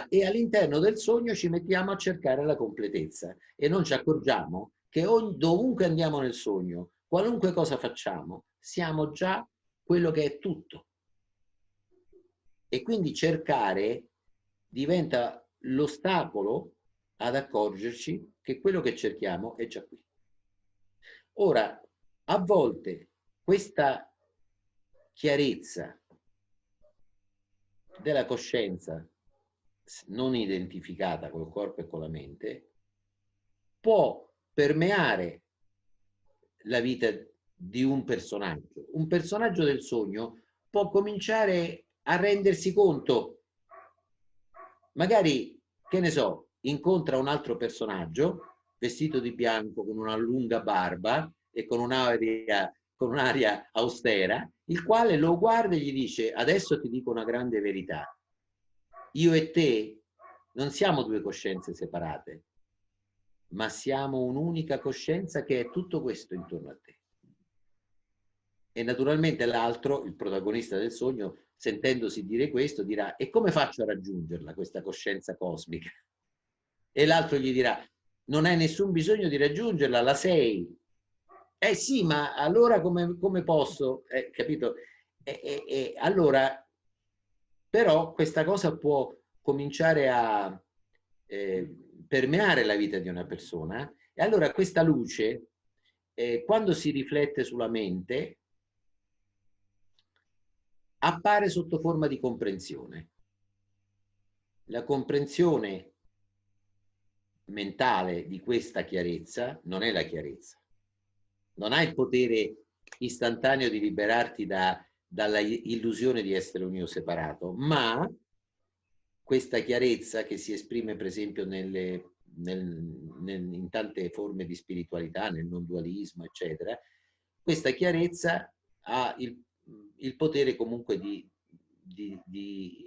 e all'interno del sogno ci mettiamo a cercare la completezza e non ci accorgiamo che dovunque andiamo nel sogno, qualunque cosa facciamo, siamo già quello che è tutto. E quindi cercare diventa l'ostacolo ad accorgerci che quello che cerchiamo è già qui. Ora, a volte questa chiarezza della coscienza non identificata col corpo e con la mente può permeare la vita di un personaggio. Un personaggio del sogno può cominciare a rendersi conto, magari, che ne so, incontra un altro personaggio vestito di bianco con una lunga barba e con un'aria austera, il quale lo guarda e gli dice: adesso ti dico una grande verità, io e te non siamo due coscienze separate, ma siamo un'unica coscienza che è tutto questo intorno a te. E naturalmente l'altro, il protagonista del sogno, sentendosi dire questo, dirà: e come faccio a raggiungerla, questa coscienza cosmica? E l'altro gli dirà: non hai nessun bisogno di raggiungerla, la sei. Sì, ma allora come posso? Capito? Allora, però questa cosa può cominciare a permeare la vita di una persona, e allora questa luce, quando si riflette sulla mente, appare sotto forma di comprensione. La comprensione mentale di questa chiarezza non è la chiarezza. Non hai il potere istantaneo di liberarti dalla illusione di essere un io separato, ma questa chiarezza che si esprime per esempio in tante forme di spiritualità, nel non dualismo, eccetera, questa chiarezza ha il potere comunque di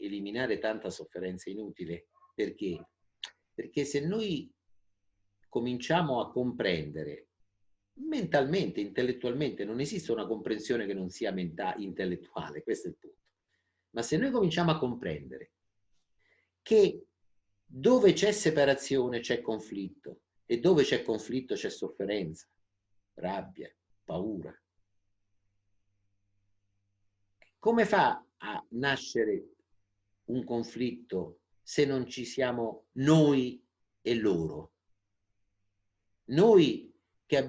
eliminare tanta sofferenza inutile. Perché? Perché se noi cominciamo a comprendere mentalmente, intellettualmente, non esiste una comprensione che non sia intellettuale, questo è il punto. Ma se noi cominciamo a comprendere che dove c'è separazione c'è conflitto, e dove c'è conflitto c'è sofferenza, rabbia, paura, come fa a nascere un conflitto se non ci siamo noi e loro? Noi che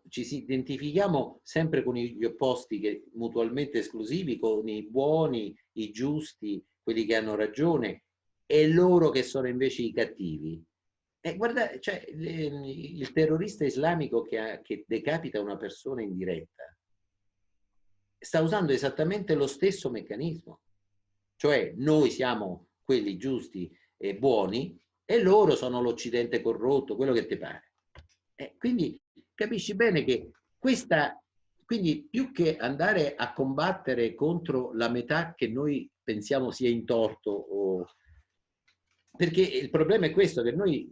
ci si identifichiamo sempre con gli opposti mutualmente esclusivi, con i buoni, i giusti, quelli che hanno ragione, e loro che sono invece i cattivi. Guarda, cioè, il terrorista islamico che decapita una persona in diretta sta usando esattamente lo stesso meccanismo. Cioè, noi siamo quelli giusti e buoni e loro sono l'Occidente corrotto, quello che ti pare. Quindi capisci bene che quindi più che andare a combattere contro la metà che noi pensiamo sia in torto, perché il problema è questo, che noi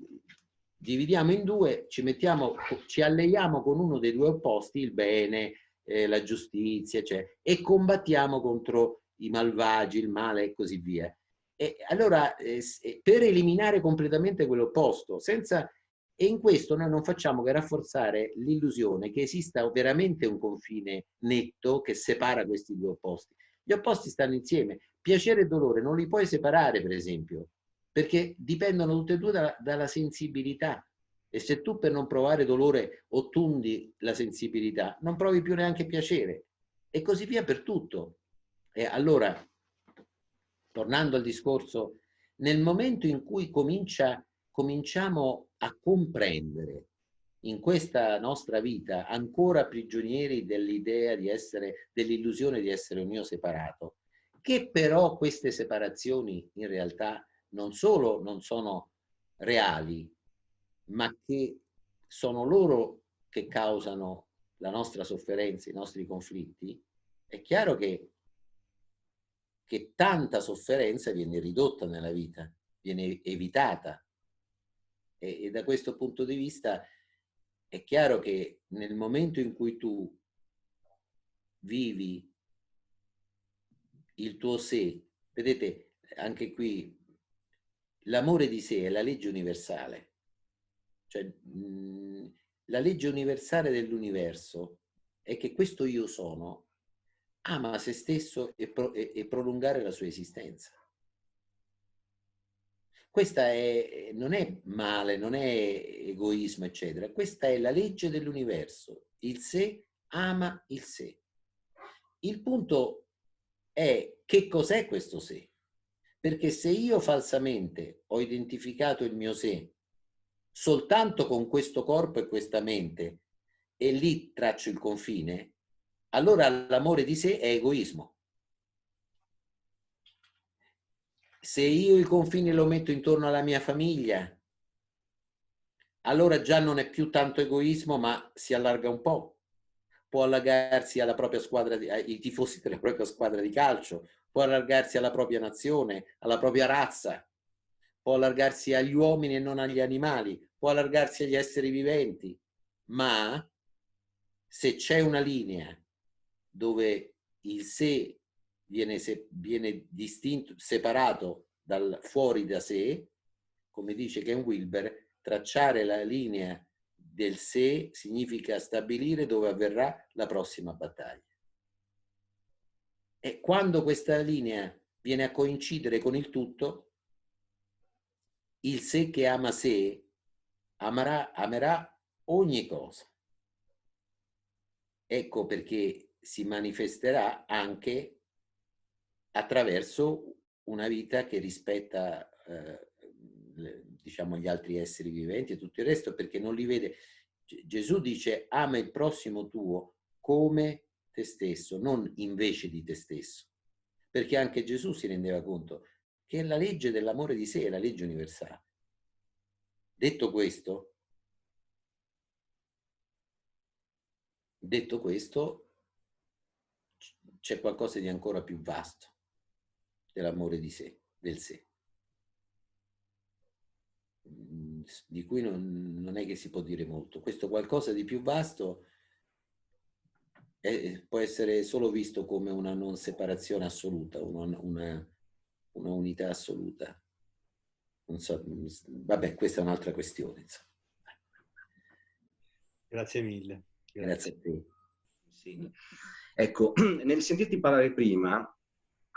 dividiamo in due, ci alleiamo con uno dei due opposti, il bene, la giustizia, eccetera, e combattiamo contro i malvagi, il male e così via. E allora, per eliminare completamente quell'opposto, senza E in questo noi non facciamo che rafforzare l'illusione che esista veramente un confine netto che separa questi due opposti. Gli opposti stanno insieme. Piacere e dolore non li puoi separare, per esempio, perché dipendono tutte e due dalla sensibilità. E se tu per non provare dolore ottundi la sensibilità, non provi più neanche piacere. E così via per tutto. E allora, tornando al discorso, nel momento in cui cominciamo a comprendere in questa nostra vita ancora prigionieri dell'idea di essere, dell'illusione di essere un io separato, che però queste separazioni in realtà non solo non sono reali, ma che sono loro che causano la nostra sofferenza, i nostri conflitti, è chiaro che tanta sofferenza viene ridotta nella vita, viene evitata. E da questo punto di vista è chiaro che nel momento in cui tu vivi il tuo sé, vedete, anche qui l'amore di sé è la legge universale, cioè la legge universale dell'universo è che questo io sono ama se stesso e prolungare la sua esistenza. Questa non è male, non è egoismo, eccetera. Questa è la legge dell'universo. Il sé ama il sé. Il punto è che cos'è questo sé? Perché se io falsamente ho identificato il mio sé soltanto con questo corpo e questa mente e lì traccio il confine, allora l'amore di sé è egoismo. Se io il confine lo metto intorno alla mia famiglia, allora già non è più tanto egoismo, ma si allarga un po'. Può allargarsi alla propria squadra, ai tifosi della propria squadra di calcio, può allargarsi alla propria nazione, alla propria razza, può allargarsi agli uomini e non agli animali, può allargarsi agli esseri viventi, ma se c'è una linea dove il sé viene distinto, separato dal fuori da sé, come dice Ken Wilber, tracciare la linea del sé significa stabilire dove avverrà la prossima battaglia. E quando questa linea viene a coincidere con il tutto, il sé che ama sé amerà ogni cosa. Ecco perché si manifesterà anche attraverso una vita che rispetta diciamo gli altri esseri viventi e tutto il resto, perché non li vede. Gesù dice ama il prossimo tuo come te stesso, non invece di te stesso, perché anche Gesù si rendeva conto che la legge dell'amore di sé è la legge universale. Detto questo, c'è qualcosa di ancora più vasto dell'amore di sé, del sé, di cui non è che si può dire molto. Questo qualcosa di più vasto può essere solo visto come una non separazione assoluta, una unità assoluta. Non so, vabbè, questa è un'altra questione. Insomma. Grazie mille. Grazie a te. Sì. Ecco, nel sentirti parlare prima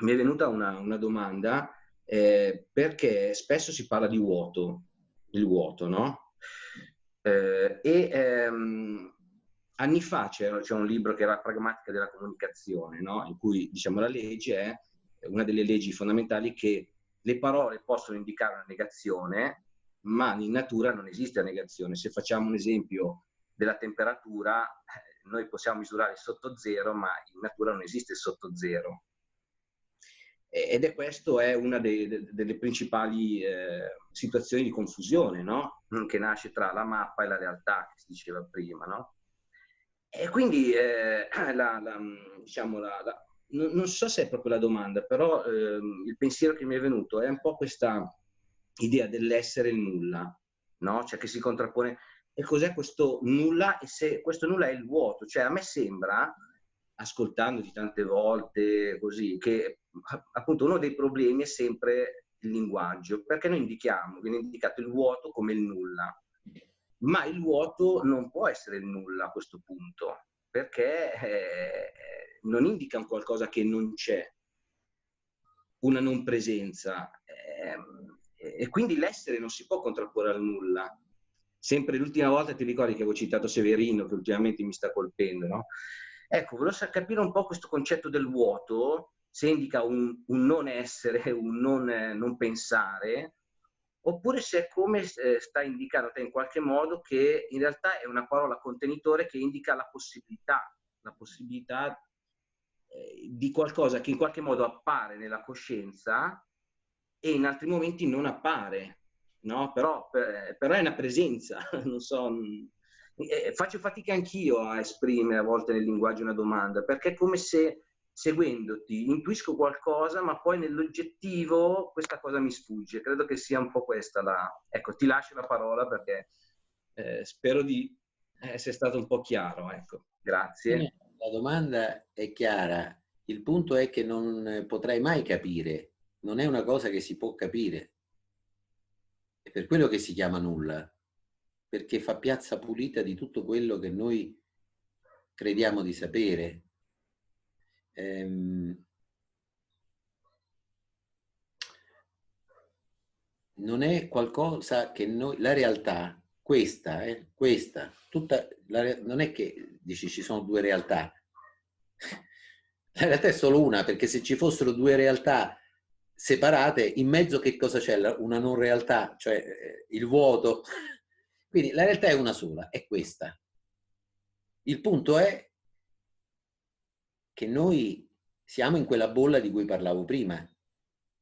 mi è venuta una domanda, perché spesso si parla di vuoto, il vuoto, no? Anni fa c'è un libro che era Pragmatica della comunicazione, no? In cui, diciamo, la legge è una delle leggi fondamentali che le parole possono indicare una negazione, ma in natura non esiste la negazione. Se facciamo un esempio della temperatura, noi possiamo misurare sotto zero, ma in natura non esiste sotto zero. Ed è questo è una delle principali situazioni di confusione, no? Che nasce tra la mappa e la realtà, che si diceva prima, no? E quindi diciamo, non so se è proprio la domanda, però il pensiero che mi è venuto è un po' questa idea dell'essere il nulla, no? Cioè che si contrappone. E cos'è questo nulla? E se questo nulla è il vuoto? Cioè a me sembra, ascoltandoti tante volte così, che appunto uno dei problemi è sempre il linguaggio, perché noi viene indicato il vuoto come il nulla. ma il vuoto non può essere il nulla a questo punto, perché non indica un qualcosa che non c'è, una non presenza, e quindi l'essere non si può contrapporre al nulla. Sempre l'ultima volta ti ricordi che avevo citato Severino, che ultimamente mi sta colpendo, no? Ecco, volevo capire un po' questo concetto del vuoto, se indica un non essere, un non pensare, oppure se è come sta indicando a te in qualche modo che in realtà è una parola contenitore che indica la possibilità di qualcosa che in qualche modo appare nella coscienza e in altri momenti non appare, no? Però è una presenza, non so, faccio fatica anch'io a esprimere a volte nel linguaggio una domanda, perché è come se seguendoti intuisco qualcosa, ma poi nell'oggettivo questa cosa mi sfugge. Credo che sia un po' questa la... Ecco, ti lascio la parola perché spero di essere stato un po' chiaro, ecco. Grazie. La domanda è chiara, il punto è che non potrai mai capire, non è una cosa che si può capire. È per quello che si chiama nulla, perché fa piazza pulita di tutto quello che noi crediamo di sapere. Non è qualcosa che noi, la realtà, questa, tutta non è che dici ci sono due realtà. La realtà è solo una, perché se ci fossero due realtà separate, in mezzo che cosa c'è? Una non realtà, cioè il vuoto. Quindi la realtà è una sola, è questa. Il punto è che noi siamo in quella bolla di cui parlavo prima,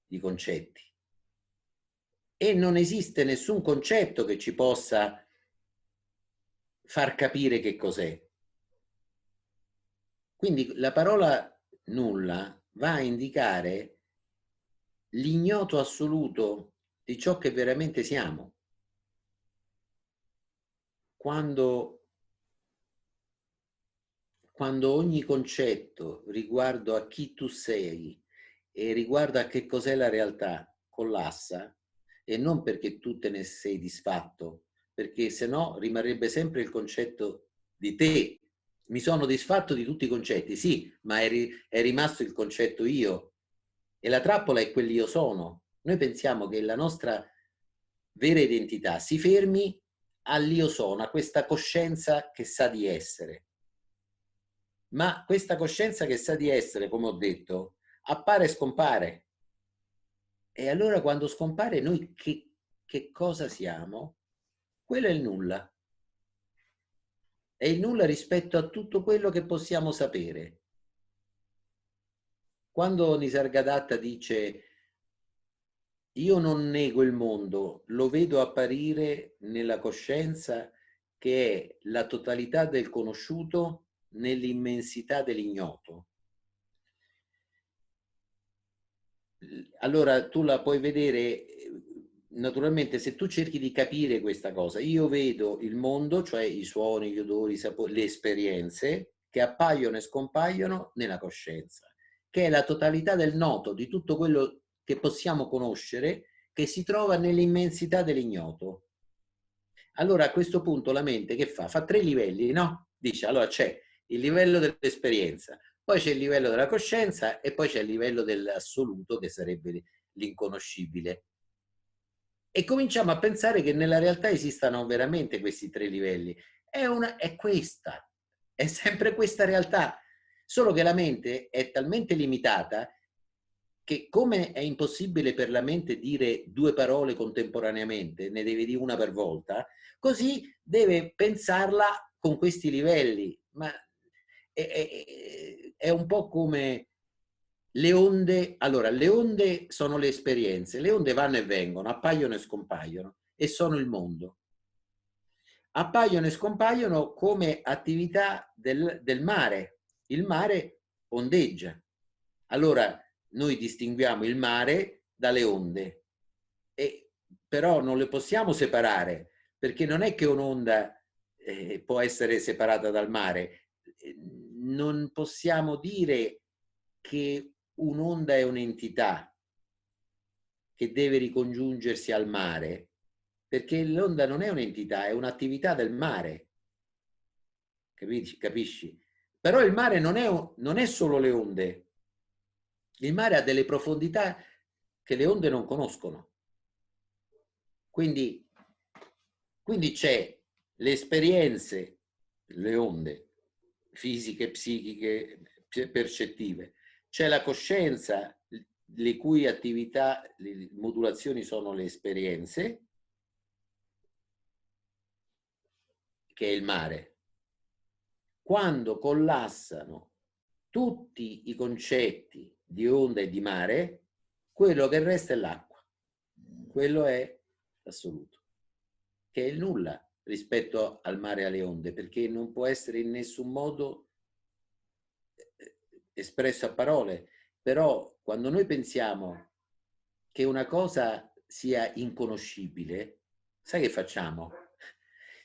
di concetti. E non esiste nessun concetto che ci possa far capire che cos'è. Quindi la parola nulla va a indicare l'ignoto assoluto di ciò che veramente siamo. Quando ogni concetto riguardo a chi tu sei e riguardo a che cos'è la realtà collassa, e non perché tu te ne sei disfatto, perché se no rimarrebbe sempre il concetto di te. Mi sono disfatto di tutti i concetti, sì, ma è rimasto il concetto io. E la trappola è quell'io sono. Noi pensiamo che la nostra vera identità si fermi all'io sono, a questa coscienza che sa di essere. Ma questa coscienza che sa di essere, come ho detto, appare e scompare. E allora quando scompare noi che cosa siamo? Quello è il nulla. È il nulla rispetto a tutto quello che possiamo sapere. Quando Nisargadatta dice io non nego il mondo, lo vedo apparire nella coscienza che è la totalità del conosciuto nell'immensità dell'ignoto. Allora tu la puoi vedere, naturalmente se tu cerchi di capire questa cosa, io vedo il mondo, cioè i suoni, gli odori, i sapori, le esperienze che appaiono e scompaiono nella coscienza, che è la totalità del noto, di tutto quello che possiamo conoscere, che si trova nell'immensità dell'ignoto. Allora a questo punto la mente che fa? Fa tre livelli, no? Dice, allora c'è il livello dell'esperienza, poi c'è il livello della coscienza e poi c'è il livello dell'assoluto che sarebbe l'inconoscibile. E cominciamo a pensare che nella realtà esistano veramente questi tre livelli. È questa, è sempre questa realtà, solo che la mente è talmente limitata che come è impossibile per la mente dire due parole contemporaneamente, ne deve dire una per volta, così deve pensarla con questi livelli. Ma è un po' come le onde. Allora, le onde sono le esperienze, le onde vanno e vengono, appaiono e scompaiono e sono il mondo. Appaiono e scompaiono come attività del mare. Il mare ondeggia. Allora, noi distinguiamo il mare dalle onde, però non le possiamo separare, perché non è che un'onda può essere separata dal mare. Non possiamo dire che un'onda è un'entità che deve ricongiungersi al mare, perché l'onda non è un'entità, è un'attività del mare, capisci? Però il mare non è solo le onde, il mare ha delle profondità che le onde non conoscono. Quindi c'è le esperienze, le onde fisiche, psichiche, percettive, c'è la coscienza, le cui attività, le modulazioni sono le esperienze, che è il mare. Quando collassano tutti i concetti di onda e di mare, quello che resta è l'acqua. Quello è l'assoluto, che è il nulla rispetto al mare e alle onde, perché non può essere in nessun modo espresso a parole. Però quando noi pensiamo che una cosa sia inconoscibile, sai che facciamo?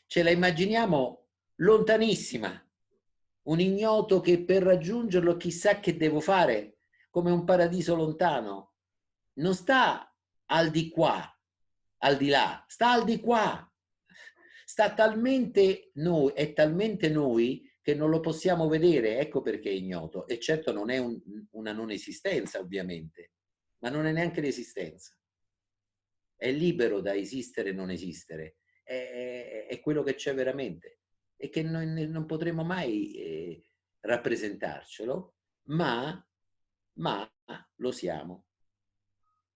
Ce la immaginiamo lontanissima, un ignoto che per raggiungerlo chissà che devo fare, come un paradiso lontano. Non sta al di qua, al di là, sta al di qua. Sta talmente noi, è talmente noi che non lo possiamo vedere, ecco perché è ignoto. E certo non è una non esistenza, ovviamente, ma non è neanche l'esistenza. È libero da esistere e non esistere, è quello che c'è veramente e che noi non potremo mai rappresentarcelo, ma lo siamo.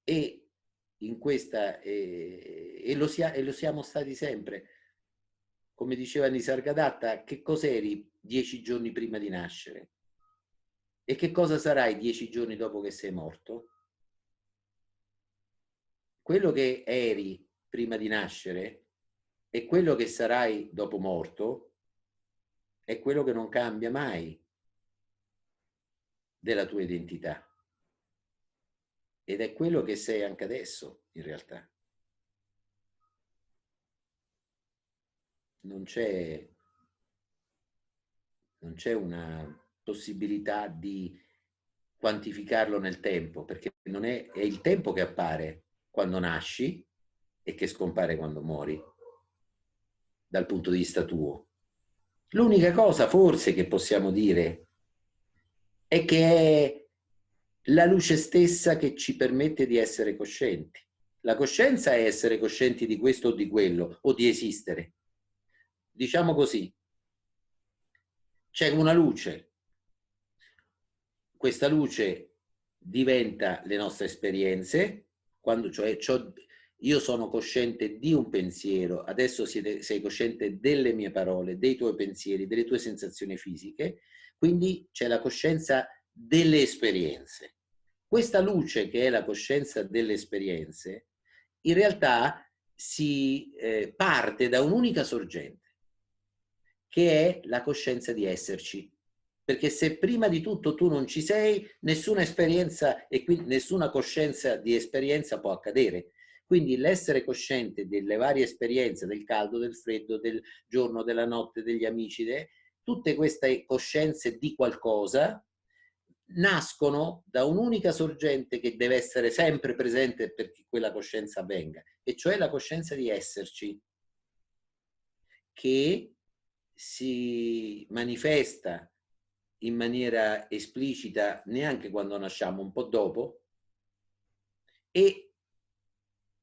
E in questa e lo siamo stati sempre. Come diceva Nisargadatta, che cos'eri 10 giorni prima di nascere? E che cosa sarai 10 giorni dopo che sei morto? Quello che eri prima di nascere e quello che sarai dopo morto è quello che non cambia mai della tua identità. Ed è quello che sei anche adesso, in realtà. Non c'è una possibilità di quantificarlo nel tempo, perché non è il tempo che appare quando nasci e che scompare quando muori, dal punto di vista tuo. L'unica cosa forse che possiamo dire è che è la luce stessa che ci permette di essere coscienti. La coscienza è essere coscienti di questo o di quello, o di esistere. Diciamo così, c'è una luce, questa luce diventa le nostre esperienze, quando cioè io sono cosciente di un pensiero, adesso sei cosciente delle mie parole, dei tuoi pensieri, delle tue sensazioni fisiche, quindi c'è la coscienza delle esperienze. Questa luce che è la coscienza delle esperienze, in realtà si parte da un'unica sorgente, che è la coscienza di esserci. Perché se prima di tutto tu non ci sei, nessuna esperienza e quindi nessuna coscienza di esperienza può accadere. Quindi l'essere cosciente delle varie esperienze, del caldo, del freddo, del giorno, della notte, degli amici, tutte queste coscienze di qualcosa nascono da un'unica sorgente che deve essere sempre presente perché quella coscienza avvenga, e cioè la coscienza di esserci, che si manifesta in maniera esplicita neanche quando nasciamo, un po' dopo, e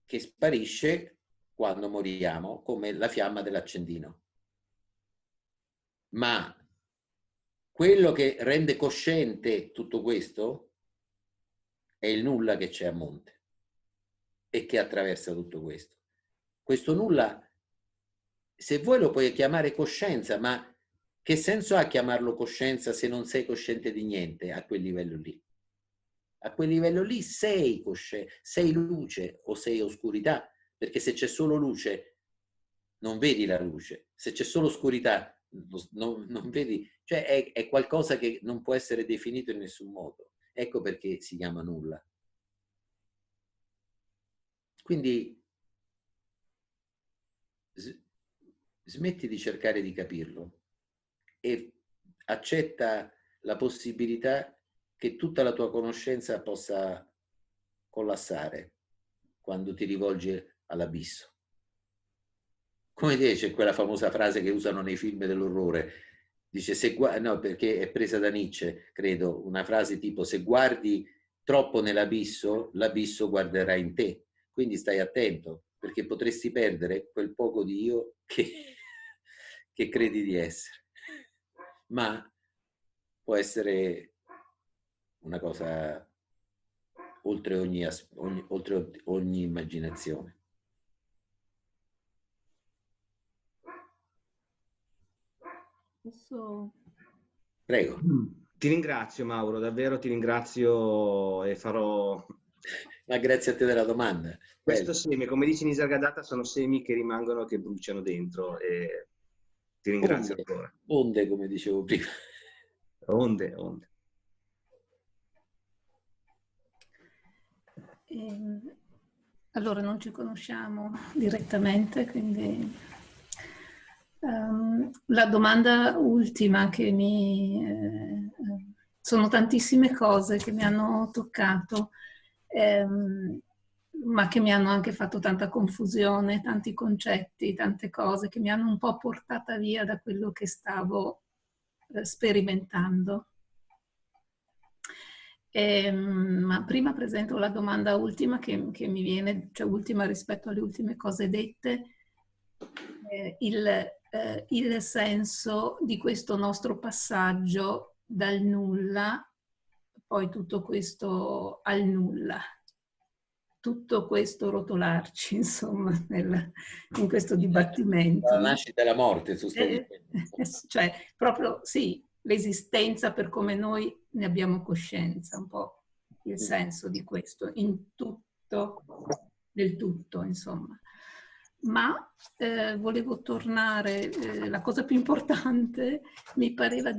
che sparisce quando moriamo, come la fiamma dell'accendino. Ma quello che rende cosciente tutto questo è il nulla che c'è a monte e che attraversa tutto questo. Questo nulla, se vuoi lo puoi chiamare coscienza, ma che senso ha chiamarlo coscienza se non sei cosciente di niente a quel livello lì? A quel livello lì sei cosciente, sei luce o sei oscurità, perché se c'è solo luce non vedi la luce, se c'è solo oscurità non vedi, cioè è qualcosa che non può essere definito in nessun modo. Ecco perché si chiama nulla. Quindi smetti di cercare di capirlo e accetta la possibilità che tutta la tua conoscenza possa collassare quando ti rivolgi all'abisso. come dice quella famosa frase che usano nei film dell'orrore, dice no, perché è presa da Nietzsche, credo, una frase tipo: se guardi troppo nell'abisso, l'abisso guarderà in te, quindi stai attento, perché potresti perdere quel poco di io che credi di essere. Ma può essere una cosa oltre ogni immaginazione. Posso... Prego. Ti ringrazio, Mauro, davvero ti ringrazio e farò... Ma grazie a te della domanda. Questo Bello. seme, come dice Nisargadatta, sono semi che rimangono, che bruciano dentro, e ti ringrazio ancora. Onde, come dicevo prima. Onde, onde. Allora, non ci conosciamo direttamente, quindi la domanda ultima che sono tantissime cose che mi hanno toccato, ma che mi hanno anche fatto tanta confusione, tanti concetti, tante cose che mi hanno un po' portata via da quello che stavo sperimentando. Ma prima presento la domanda ultima che mi viene, cioè ultima rispetto alle ultime cose dette, il senso di questo nostro passaggio dal nulla, poi tutto questo al nulla, tutto questo rotolarci, insomma, in questo dibattimento. La nascita e la morte, tu stai dicendo. Cioè, proprio sì, l'esistenza per come noi ne abbiamo coscienza, un po' il senso di questo, in tutto, del tutto, insomma. Ma volevo tornare, la cosa più importante mi pareva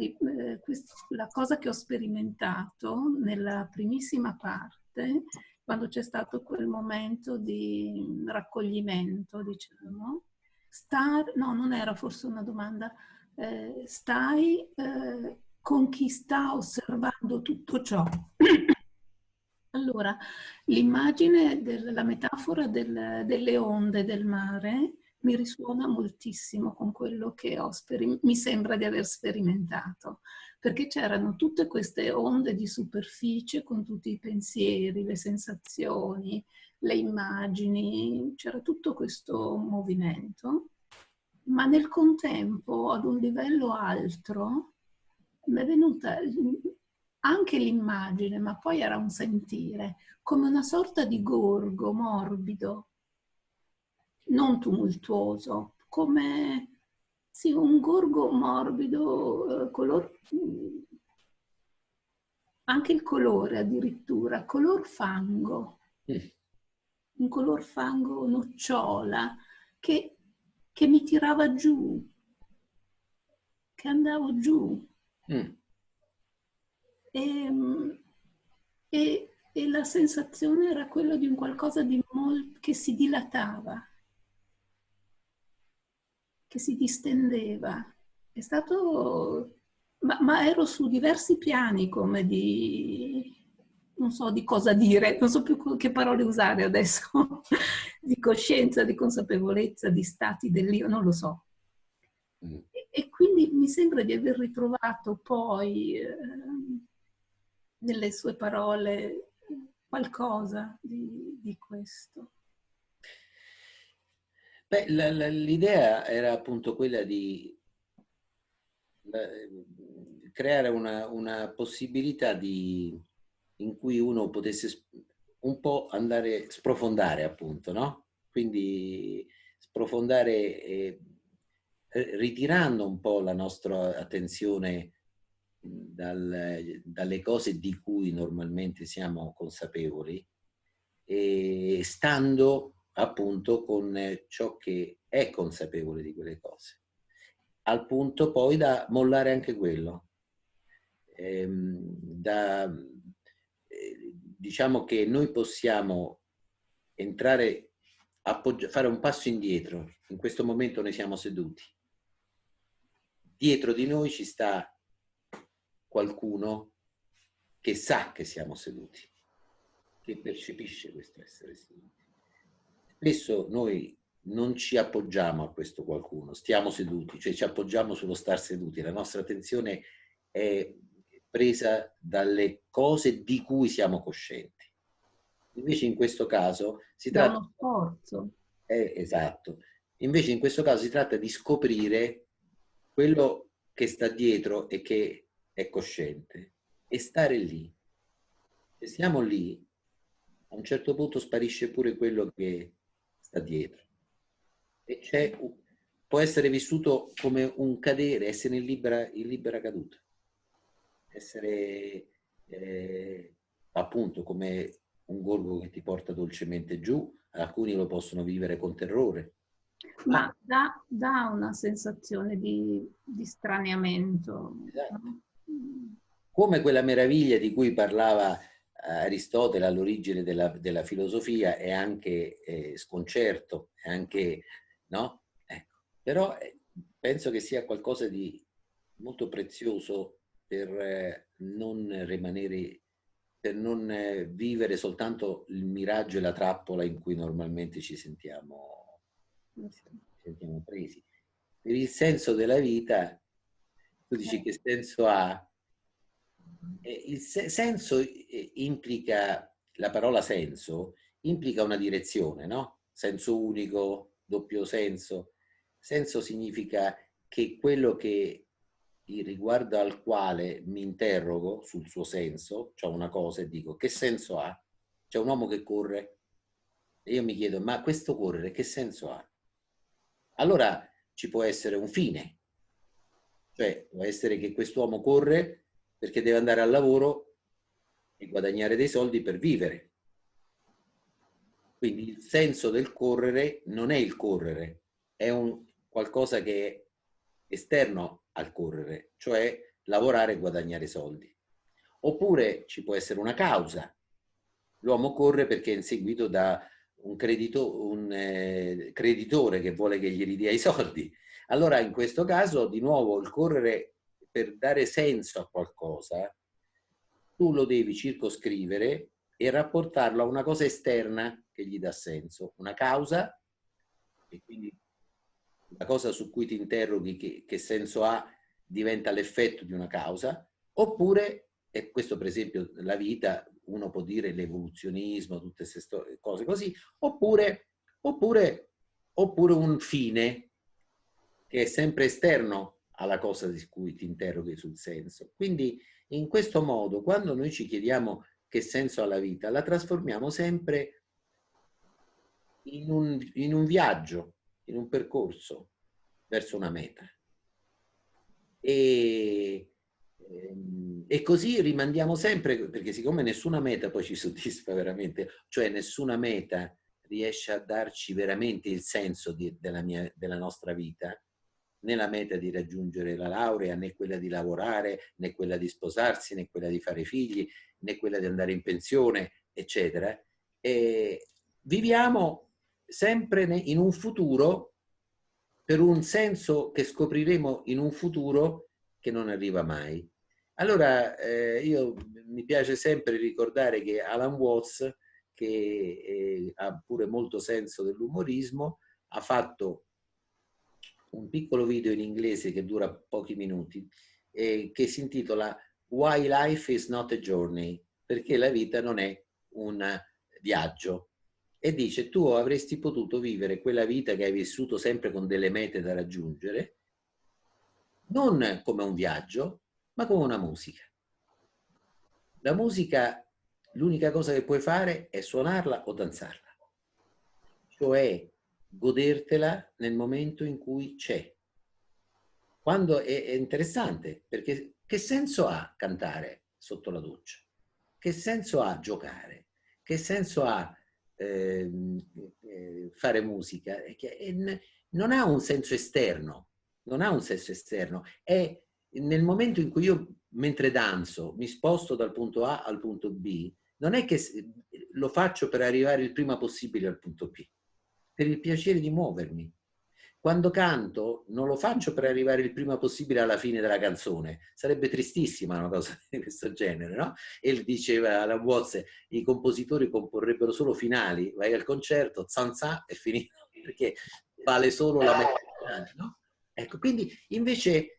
la cosa che ho sperimentato nella primissima parte, quando c'è stato quel momento di raccoglimento, diciamo. No, non era forse una domanda. Stai con chi sta osservando tutto ciò. Allora, l'immagine la metafora delle onde del mare mi risuona moltissimo con quello che mi sembra di aver sperimentato, perché c'erano tutte queste onde di superficie con tutti i pensieri, le sensazioni, le immagini, c'era tutto questo movimento, ma nel contempo, ad un livello altro, mi è venuta anche l'immagine, ma poi era un sentire, come una sorta di gorgo morbido, non tumultuoso, come sì, un gorgo morbido, anche il colore addirittura, color fango, un color fango nocciola che mi tirava giù, che andavo giù. E la sensazione era quella di un qualcosa di che si dilatava, che si distendeva. È stato... Ma ero su diversi piani, come non so di cosa dire, non so più che parole usare adesso, di coscienza, di consapevolezza, di stati dell'io, non lo so. E quindi mi sembra di aver ritrovato poi nelle sue parole qualcosa di questo. Beh, l'idea era appunto quella di creare una possibilità in cui uno potesse un po' andare, sprofondare appunto, no? Quindi sprofondare ritirando un po' la nostra attenzione dalle cose di cui normalmente siamo consapevoli e stando appunto con ciò che è consapevole di quelle cose, al punto poi da mollare anche quello. Diciamo che noi possiamo entrare, fare un passo indietro. In questo momento noi siamo seduti. Dietro di noi ci sta qualcuno che sa che siamo seduti, che percepisce questo essere seduti. Spesso noi non ci appoggiamo a questo qualcuno, stiamo seduti, cioè ci appoggiamo sullo star seduti, la nostra attenzione è presa dalle cose di cui siamo coscienti. Invece in questo caso si Da tratta... uno sforzo. Esatto. Invece in questo caso si tratta di scoprire quello che sta dietro e che è cosciente e stare lì. Se siamo lì, a un certo punto sparisce pure quello che sta dietro. E può essere vissuto come un cadere, essere in libera caduta. Essere appunto come un gorgo che ti porta dolcemente giù, alcuni lo possono vivere con terrore. Ma dà una sensazione di straniamento. Esatto. No? Come quella meraviglia di cui parlava Aristotele all'origine della filosofia è anche sconcerto, è anche, no? Ecco. Però penso che sia qualcosa di molto prezioso per non rimanere, per non vivere soltanto il miraggio e la trappola in cui normalmente ci sentiamo presi. Per il senso della vita, tu dici che senso ha? Il senso implica, la parola senso, implica una direzione, no? Senso unico, doppio senso. Senso significa che quello che riguardo al quale mi interrogo sul suo senso, cioè una cosa e dico che senso ha? C'è un uomo che corre e io mi chiedo ma questo correre che senso ha? Allora ci può essere un fine, cioè può essere che quest'uomo corre perché deve andare al lavoro e guadagnare dei soldi per vivere. Quindi il senso del correre non è il correre, è qualcosa che è esterno al correre, cioè lavorare e guadagnare soldi. Oppure ci può essere una causa. L'uomo corre perché è inseguito da un creditore che vuole che gli ridia i soldi. Allora in questo caso, di nuovo, il correre per dare senso a qualcosa, tu lo devi circoscrivere e rapportarlo a una cosa esterna che gli dà senso, una causa, e quindi la cosa su cui ti interroghi che senso ha diventa l'effetto di una causa, oppure, e questo per esempio la vita, uno può dire l'evoluzionismo, tutte queste cose così, oppure un fine che è sempre esterno alla cosa di cui ti interroghi sul senso. Quindi in questo modo, quando noi ci chiediamo che senso ha la vita, la trasformiamo sempre in un viaggio, in un percorso verso una meta. E così rimandiamo sempre, perché siccome nessuna meta poi ci soddisfa veramente, cioè nessuna meta riesce a darci veramente il senso della nostra vita, né la meta di raggiungere la laurea, né quella di lavorare, né quella di sposarsi, né quella di fare figli, né quella di andare in pensione, eccetera. E viviamo sempre in un futuro per un senso che scopriremo in un futuro che non arriva mai. Allora, mi piace sempre ricordare che Alan Watts, che ha pure molto senso dell'umorismo, ha fatto un piccolo video in inglese che dura pochi minuti, che si intitola Why Life is not a Journey, perché la vita non è un viaggio. E dice, tu avresti potuto vivere quella vita che hai vissuto sempre con delle mete da raggiungere, non come un viaggio, ma come una musica. La musica, l'unica cosa che puoi fare è suonarla o danzarla, cioè godertela nel momento in cui c'è. Quando è interessante, perché che senso ha cantare sotto la doccia? Che senso ha giocare? Che senso ha fare musica? Non ha un senso esterno, non ha un senso esterno. È nel momento in cui io, mentre danzo, mi sposto dal punto A al punto B, non è che lo faccio per arrivare il prima possibile al punto B, per il piacere di muovermi. Quando canto non lo faccio per arrivare il prima possibile alla fine della canzone, sarebbe tristissima una cosa di questo genere, no? E diceva Alan Watts, i compositori comporrebbero solo finali, vai al concerto, zanzà, è finito. perché vale solo la metà, no? Ecco, quindi invece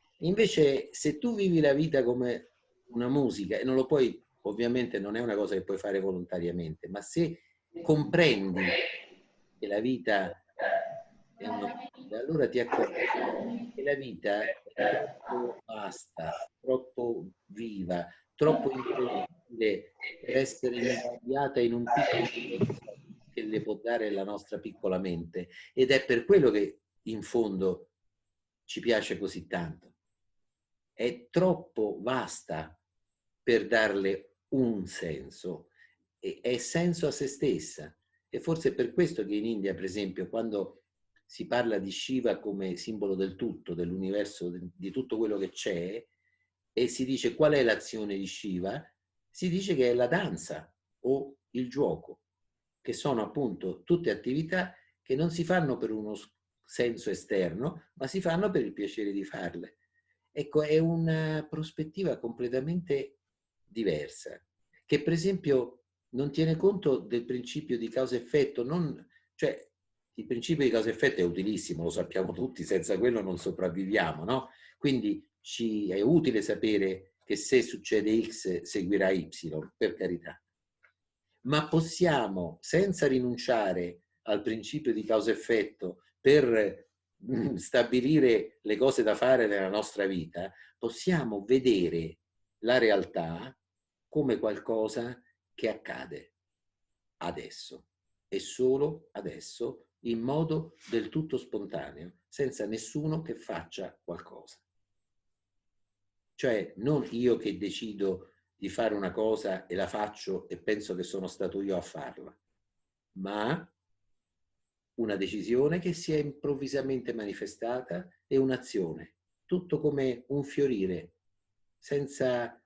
se tu vivi la vita come una musica, e non lo puoi, ovviamente non è una cosa che puoi fare volontariamente, ma se comprendi che la vita è una musica, allora ti accorgi che la vita è troppo vasta, troppo viva, troppo incredibile per essere ingagliata in un piccolo che le può dare la nostra piccola mente, ed è per quello che in fondo ci piace così tanto. È troppo vasta per darle un senso, e è senso a se stessa. E forse è per questo che in India, per esempio, quando si parla di Shiva come simbolo del tutto, dell'universo, di tutto quello che c'è, e si dice qual è l'azione di Shiva, si dice che è la danza o il gioco, che sono appunto tutte attività che non si fanno per uno senso esterno, ma si fanno per il piacere di farle. Ecco, è una prospettiva completamente diversa, che per esempio non tiene conto del principio di causa-effetto, cioè il principio di causa-effetto è utilissimo, lo sappiamo tutti, senza quello non sopravviviamo, no? Quindi ci è utile sapere che se succede X seguirà Y, per carità. Ma possiamo, senza rinunciare al principio di causa-effetto per stabilire le cose da fare nella nostra vita, possiamo vedere la realtà come qualcosa che accade adesso e solo adesso, in modo del tutto spontaneo, senza nessuno che faccia qualcosa. Cioè non io che decido di fare una cosa e la faccio e penso che sono stato io a farla, ma una decisione che si è improvvisamente manifestata e un'azione, tutto come un fiorire, senza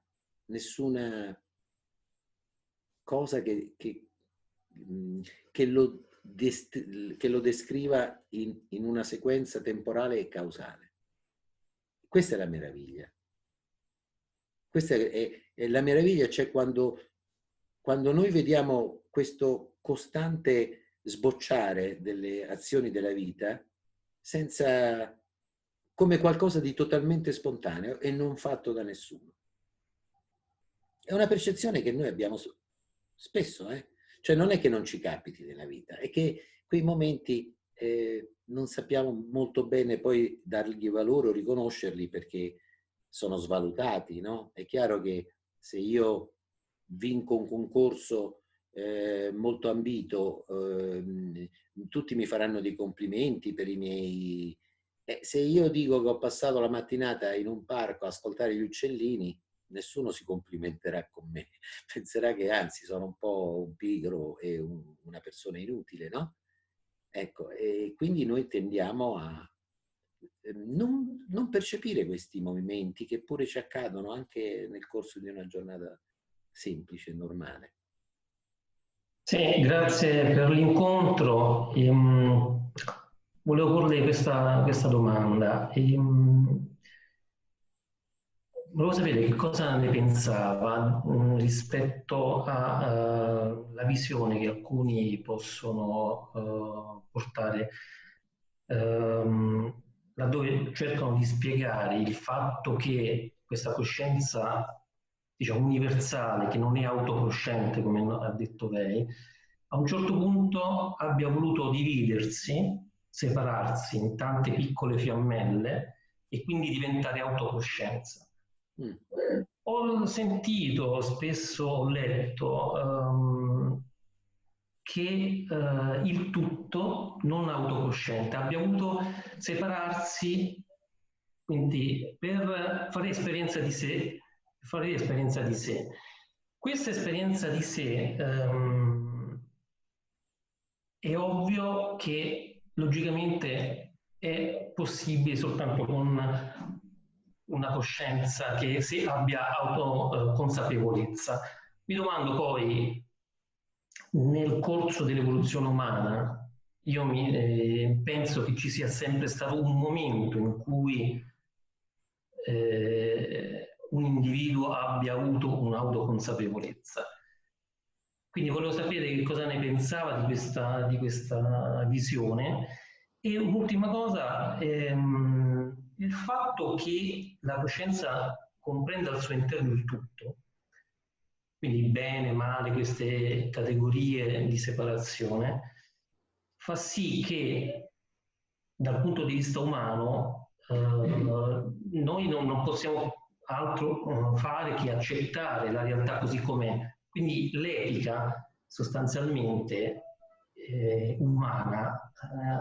nessuna cosa che lo descriva in una sequenza temporale e causale. Questa è la meraviglia. Questa è la meraviglia, cioè quando noi vediamo questo costante sbocciare delle azioni della vita come qualcosa di totalmente spontaneo e non fatto da nessuno. È una percezione che noi abbiamo spesso, cioè non è che non ci capiti nella vita, è che quei momenti non sappiamo molto bene poi dargli valore o riconoscerli perché sono svalutati, no? È chiaro che se io vinco un concorso molto ambito, tutti mi faranno dei complimenti per i miei... se io dico che ho passato la mattinata in un parco a ascoltare gli uccellini, nessuno si complimenterà con me, penserà che anzi sono un po' un pigro e una persona inutile, no? Ecco, e quindi noi tendiamo a non percepire questi movimenti che pure ci accadono anche nel corso di una giornata semplice e normale. Sì, grazie per l'incontro. Volevo porle questa domanda. Volevo sapere che cosa ne pensava rispetto alla visione che alcuni possono portare laddove cercano di spiegare il fatto che questa coscienza, diciamo, universale, che non è autocosciente, come ha detto lei, a un certo punto abbia voluto dividersi, separarsi in tante piccole fiammelle e quindi diventare autocoscienza. Ho sentito, spesso ho letto che il tutto non autocosciente abbia voluto separarsi, quindi per fare esperienza di sé, Questa esperienza di sé è ovvio che logicamente è possibile soltanto con una coscienza che abbia autoconsapevolezza. Mi domando poi, nel corso dell'evoluzione umana, io penso che ci sia sempre stato un momento in cui un individuo abbia avuto un'autoconsapevolezza. Quindi volevo sapere che cosa ne pensava di questa visione E un'ultima cosa, il fatto che la coscienza comprenda al suo interno il tutto, quindi bene, male, queste categorie di separazione, fa sì che dal punto di vista umano noi non possiamo altro fare che accettare la realtà così com'è. Quindi l'etica sostanzialmente umana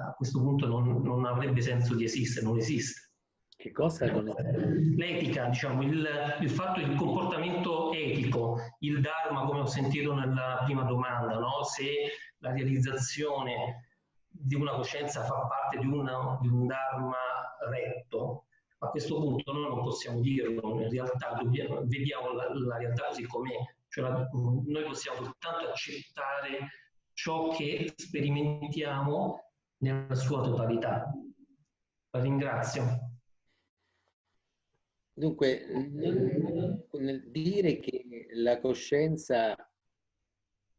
a questo punto non avrebbe senso di esistere, non esiste. Che cosa? L'etica, diciamo, il fatto del comportamento etico, il Dharma, come ho sentito nella prima domanda, no? Se la realizzazione di una coscienza fa parte di un Dharma retto, a questo punto noi non possiamo dirlo, in realtà vediamo la realtà così com'è, cioè noi possiamo soltanto accettare ciò che sperimentiamo nella sua totalità. La ringrazio. Dunque, nel dire che la coscienza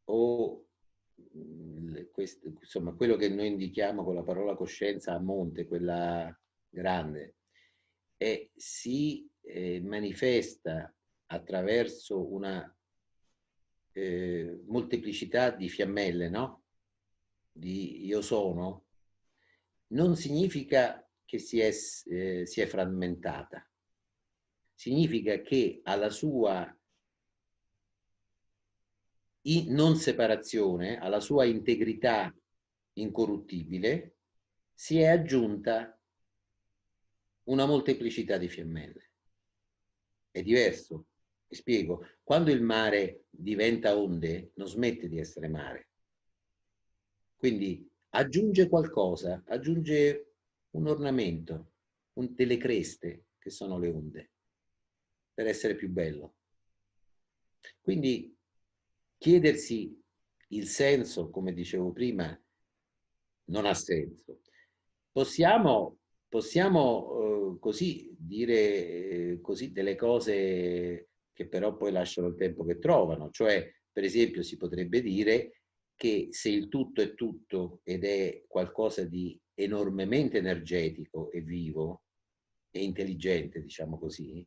o insomma, quello che noi indichiamo con la parola coscienza a monte, quella grande, si manifesta attraverso una molteplicità di fiammelle, no? Di io sono, non significa che si è frammentata. Significa che alla sua non separazione, alla sua integrità incorruttibile, si è aggiunta una molteplicità di fiammelle. È diverso. Vi spiego. Quando il mare diventa onde, non smette di essere mare. Quindi aggiunge qualcosa, aggiunge un ornamento, delle creste, che sono le onde, per essere più bello. Quindi chiedersi il senso, come dicevo prima, non ha senso. Possiamo così dire così delle cose che però poi lasciano il tempo che trovano. Cioè, per esempio, si potrebbe dire che se il tutto è tutto ed è qualcosa di enormemente energetico e vivo e intelligente, diciamo così,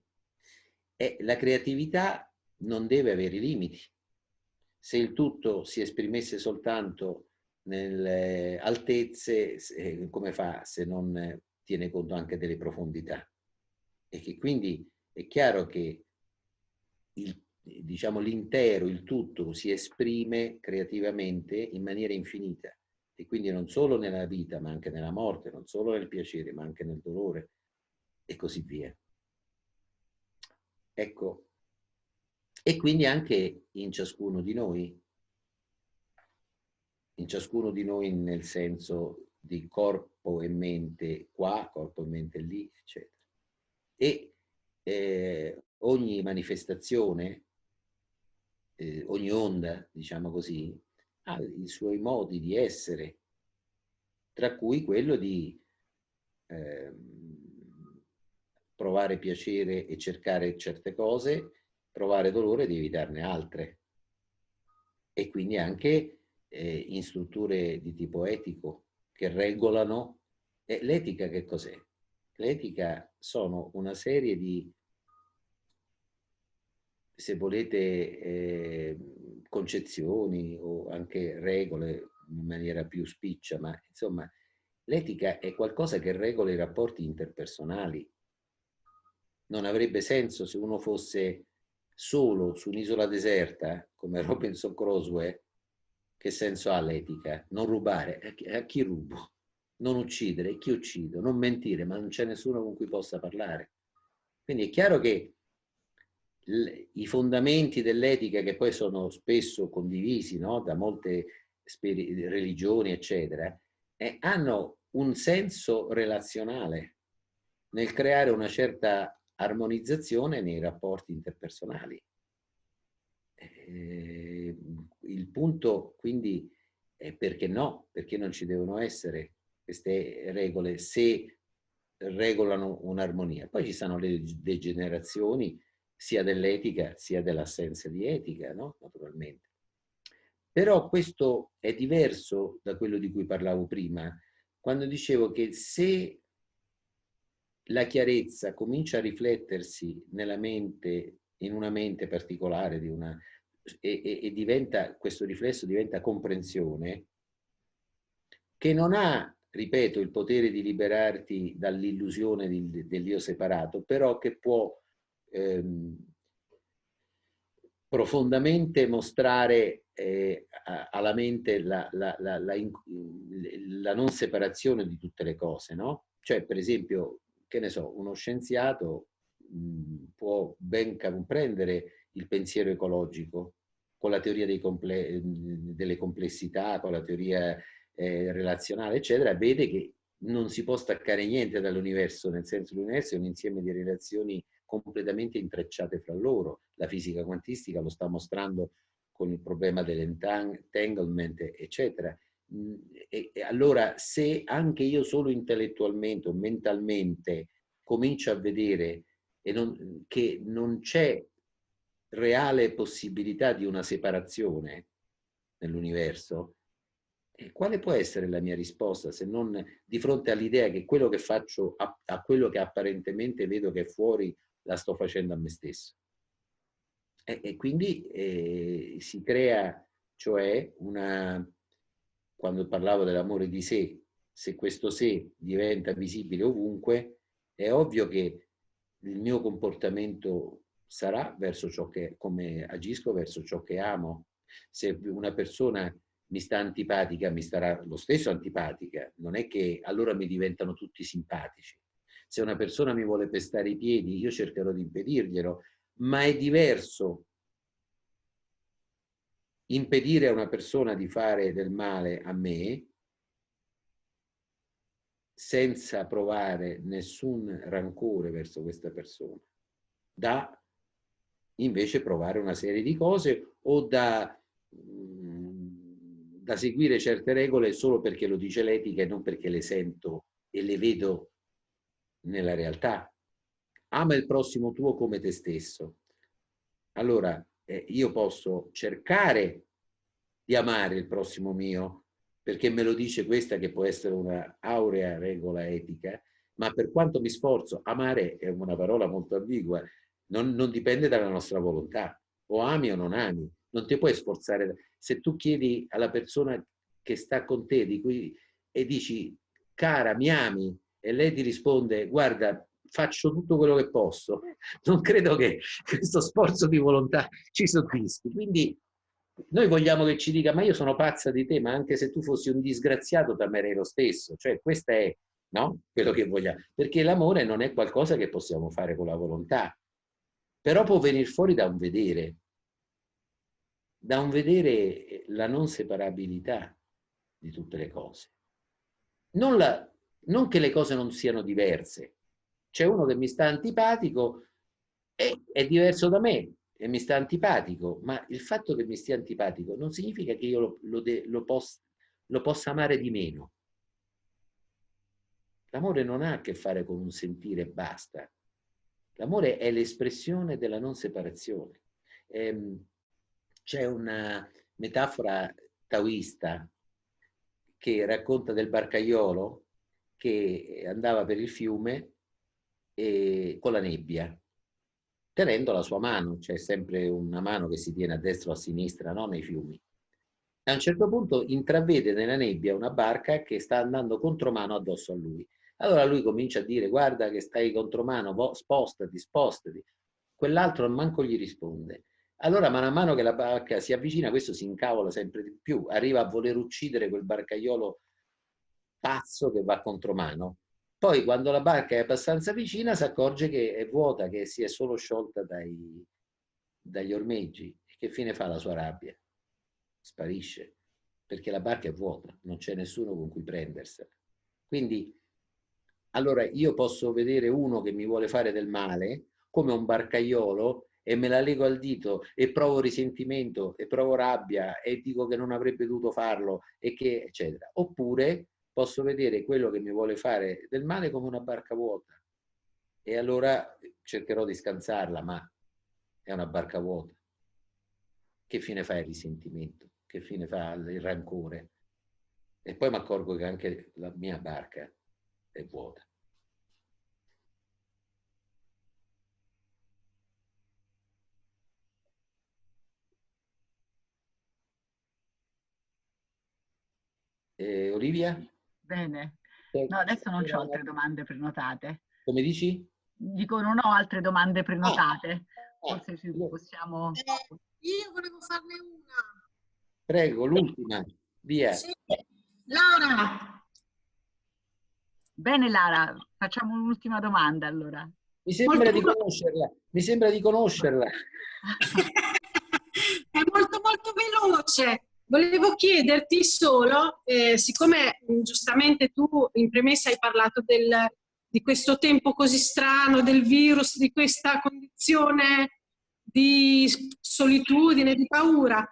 la creatività non deve avere limiti. Se il tutto si esprimesse soltanto nelle altezze, come fa se non tiene conto anche delle profondità? E che quindi è chiaro che diciamo, l'intero, il tutto si esprime creativamente in maniera infinita, e quindi non solo nella vita ma anche nella morte, non solo nel piacere ma anche nel dolore e così via. Ecco, e quindi anche in ciascuno di noi nel senso di corpo e mente qua, corpo e mente lì, eccetera. E ogni manifestazione, ogni onda, diciamo così, ha i suoi modi di essere, tra cui quello di provare piacere e cercare certe cose, provare dolore ed evitarne altre. E quindi anche in strutture di tipo etico che regolano. L'etica che cos'è? L'etica sono una serie di, se volete, concezioni o anche regole in maniera più spiccia, ma insomma l'etica è qualcosa che regola i rapporti interpersonali. Non avrebbe senso se uno fosse solo su un'isola deserta come Robinson Crusoe. Che senso ha l'etica? Non rubare, a chi rubo? Non uccidere, chi uccido? Non mentire, ma non c'è nessuno con cui possa parlare. Quindi è chiaro che i fondamenti dell'etica, che poi sono spesso condivisi, no? Da molte religioni, eccetera, hanno un senso relazionale nel creare una certa armonizzazione nei rapporti interpersonali. Il punto quindi è perché no, perché non ci devono essere queste regole se regolano un'armonia. Poi ci sono le degenerazioni sia dell'etica sia dell'assenza di etica, no? Naturalmente. Però questo è diverso da quello di cui parlavo prima, quando dicevo che se la chiarezza comincia a riflettersi nella mente, in una mente particolare di una, e diventa, questo riflesso diventa comprensione, che non ha, ripeto, il potere di liberarti dall'illusione dell'io separato, però che può profondamente mostrare alla mente la non separazione di tutte le cose, no? Cioè, per esempio, che ne so, uno scienziato può ben comprendere il pensiero ecologico con la teoria delle complessità, con la teoria relazionale, eccetera, vede che non si può staccare niente dall'universo, nel senso che l'universo è un insieme di relazioni completamente intrecciate fra loro. La fisica quantistica lo sta mostrando con il problema dell'entanglement, eccetera. E allora, se anche io solo intellettualmente o mentalmente comincio a vedere che non c'è reale possibilità di una separazione nell'universo, quale può essere la mia risposta se non di fronte all'idea che quello che faccio a quello che apparentemente vedo che è fuori la sto facendo a me stesso? E quindi si crea, cioè, quando parlavo dell'amore di sé, se questo sé diventa visibile ovunque, è ovvio che il mio comportamento sarà verso ciò che, come agisco verso ciò che amo. Se una persona mi sta antipatica, mi starà lo stesso antipatica, non è che allora mi diventano tutti simpatici. Se una persona mi vuole pestare i piedi, io cercherò di impedirglielo, ma è diverso impedire a una persona di fare del male a me senza provare nessun rancore verso questa persona, da invece provare una serie di cose o da seguire certe regole solo perché lo dice l'etica e non perché le sento e le vedo nella realtà. Ama il prossimo tuo come te stesso. Allora, io posso cercare di amare il prossimo mio, perché me lo dice questa che può essere una aurea regola etica, ma per quanto mi sforzo, amare è una parola molto ambigua, non dipende dalla nostra volontà, o ami o non ami, non ti puoi sforzare. Se tu chiedi alla persona che sta con te e dici, cara, mi ami? E lei ti risponde, guarda, faccio tutto quello che posso, non credo che questo sforzo di volontà ci soddisfi. Quindi noi vogliamo che ci dica, ma io sono pazza di te, ma anche se tu fossi un disgraziato ti amerei lo stesso. Cioè, questo è, no? Quello che vogliamo. Perché l'amore non è qualcosa che possiamo fare con la volontà, però può venire fuori da un vedere la non separabilità di tutte le cose. Non che le cose non siano diverse. C'è uno che mi sta antipatico e è diverso da me e mi sta antipatico, ma il fatto che mi stia antipatico non significa che io lo possa amare di meno. L'amore non ha a che fare con un sentire e basta. L'amore è l'espressione della non separazione. C'è una metafora taoista che racconta del barcaiolo che andava per il fiume con la nebbia, tenendo la sua mano, c'è sempre una mano che si tiene a destra o a sinistra, no? Nei fiumi. A un certo punto intravede nella nebbia una barca che sta andando contromano addosso a lui. Allora lui comincia a dire, guarda che stai contromano, spostati, spostati. Quell'altro manco gli risponde. Allora man mano che la barca si avvicina, questo si incavola sempre di più, arriva a voler uccidere quel barcaiolo pazzo che va contromano. Poi quando la barca è abbastanza vicina si accorge che è vuota, che si è solo sciolta dagli ormeggi. E che fine fa la sua rabbia? Sparisce, perché la barca è vuota, non c'è nessuno con cui prendersela. Quindi, allora io posso vedere uno che mi vuole fare del male come un barcaiolo e me la lego al dito e provo risentimento e provo rabbia e dico che non avrebbe dovuto farlo e che eccetera. Oppure posso vedere quello che mi vuole fare del male come una barca vuota e allora cercherò di scansarla, ma è una barca vuota. Che fine fa il risentimento? Che fine fa il rancore? E poi mi accorgo che anche la mia barca è vuota. Olivia? Bene. No, adesso non ho altre domande prenotate. Come dici? Dico, non ho altre domande prenotate. Forse ci possiamo... Io volevo farne una. Prego, l'ultima. Via. Sì. Lara. Bene Lara, facciamo un'ultima domanda allora. Mi sembra di conoscerla. Mi sembra di conoscerla. È molto molto veloce. Volevo chiederti solo, siccome giustamente tu in premessa hai parlato di questo tempo così strano, del virus, di questa condizione di solitudine, di paura,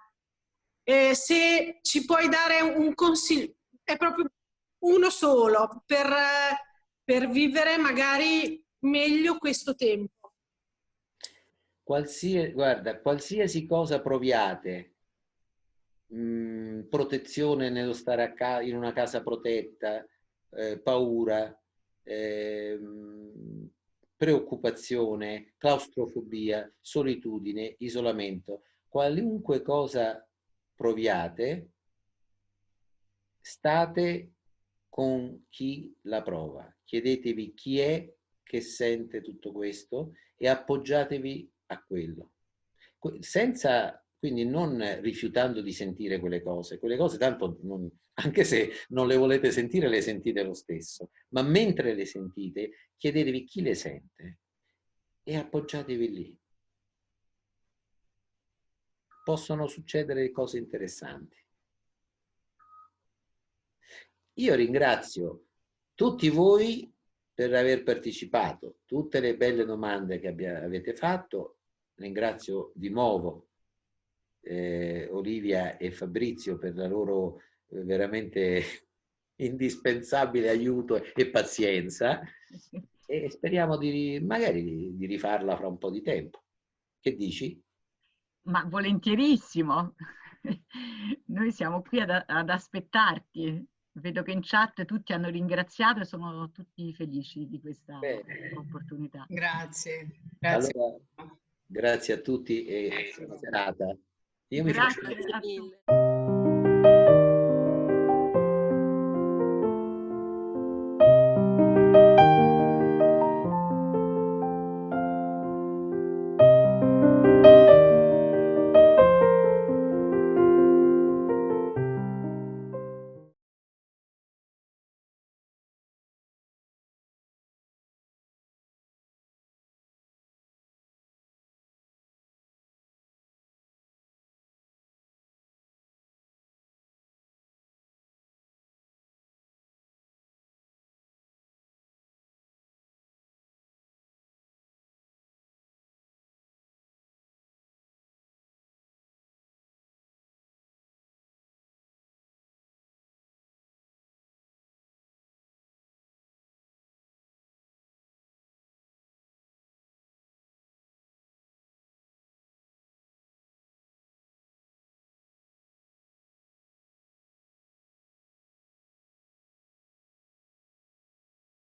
se ci puoi dare un consiglio, è proprio uno solo, per vivere magari meglio questo tempo. Guarda, qualsiasi cosa proviate, protezione nello stare in una casa protetta, paura, preoccupazione, claustrofobia, solitudine, isolamento, qualunque cosa proviate, state con chi la prova. Chiedetevi chi è che sente tutto questo e appoggiatevi a quello. Senza, quindi non rifiutando di sentire quelle cose tanto anche se non le volete sentire, le sentite lo stesso, ma mentre le sentite chiedetevi chi le sente e appoggiatevi lì. Possono succedere cose interessanti. Io ringrazio tutti voi per aver partecipato, tutte le belle domande che avete fatto. Ringrazio di nuovo Olivia e Fabrizio per la loro veramente indispensabile aiuto e pazienza, e speriamo magari di rifarla fra un po' di tempo. Che dici? Ma volentierissimo. Noi siamo qui ad aspettarti. Vedo che in chat tutti hanno ringraziato e sono tutti felici di questa opportunità. Grazie. Allora, grazie a tutti e buona serata. Io mi faccio... Grazie.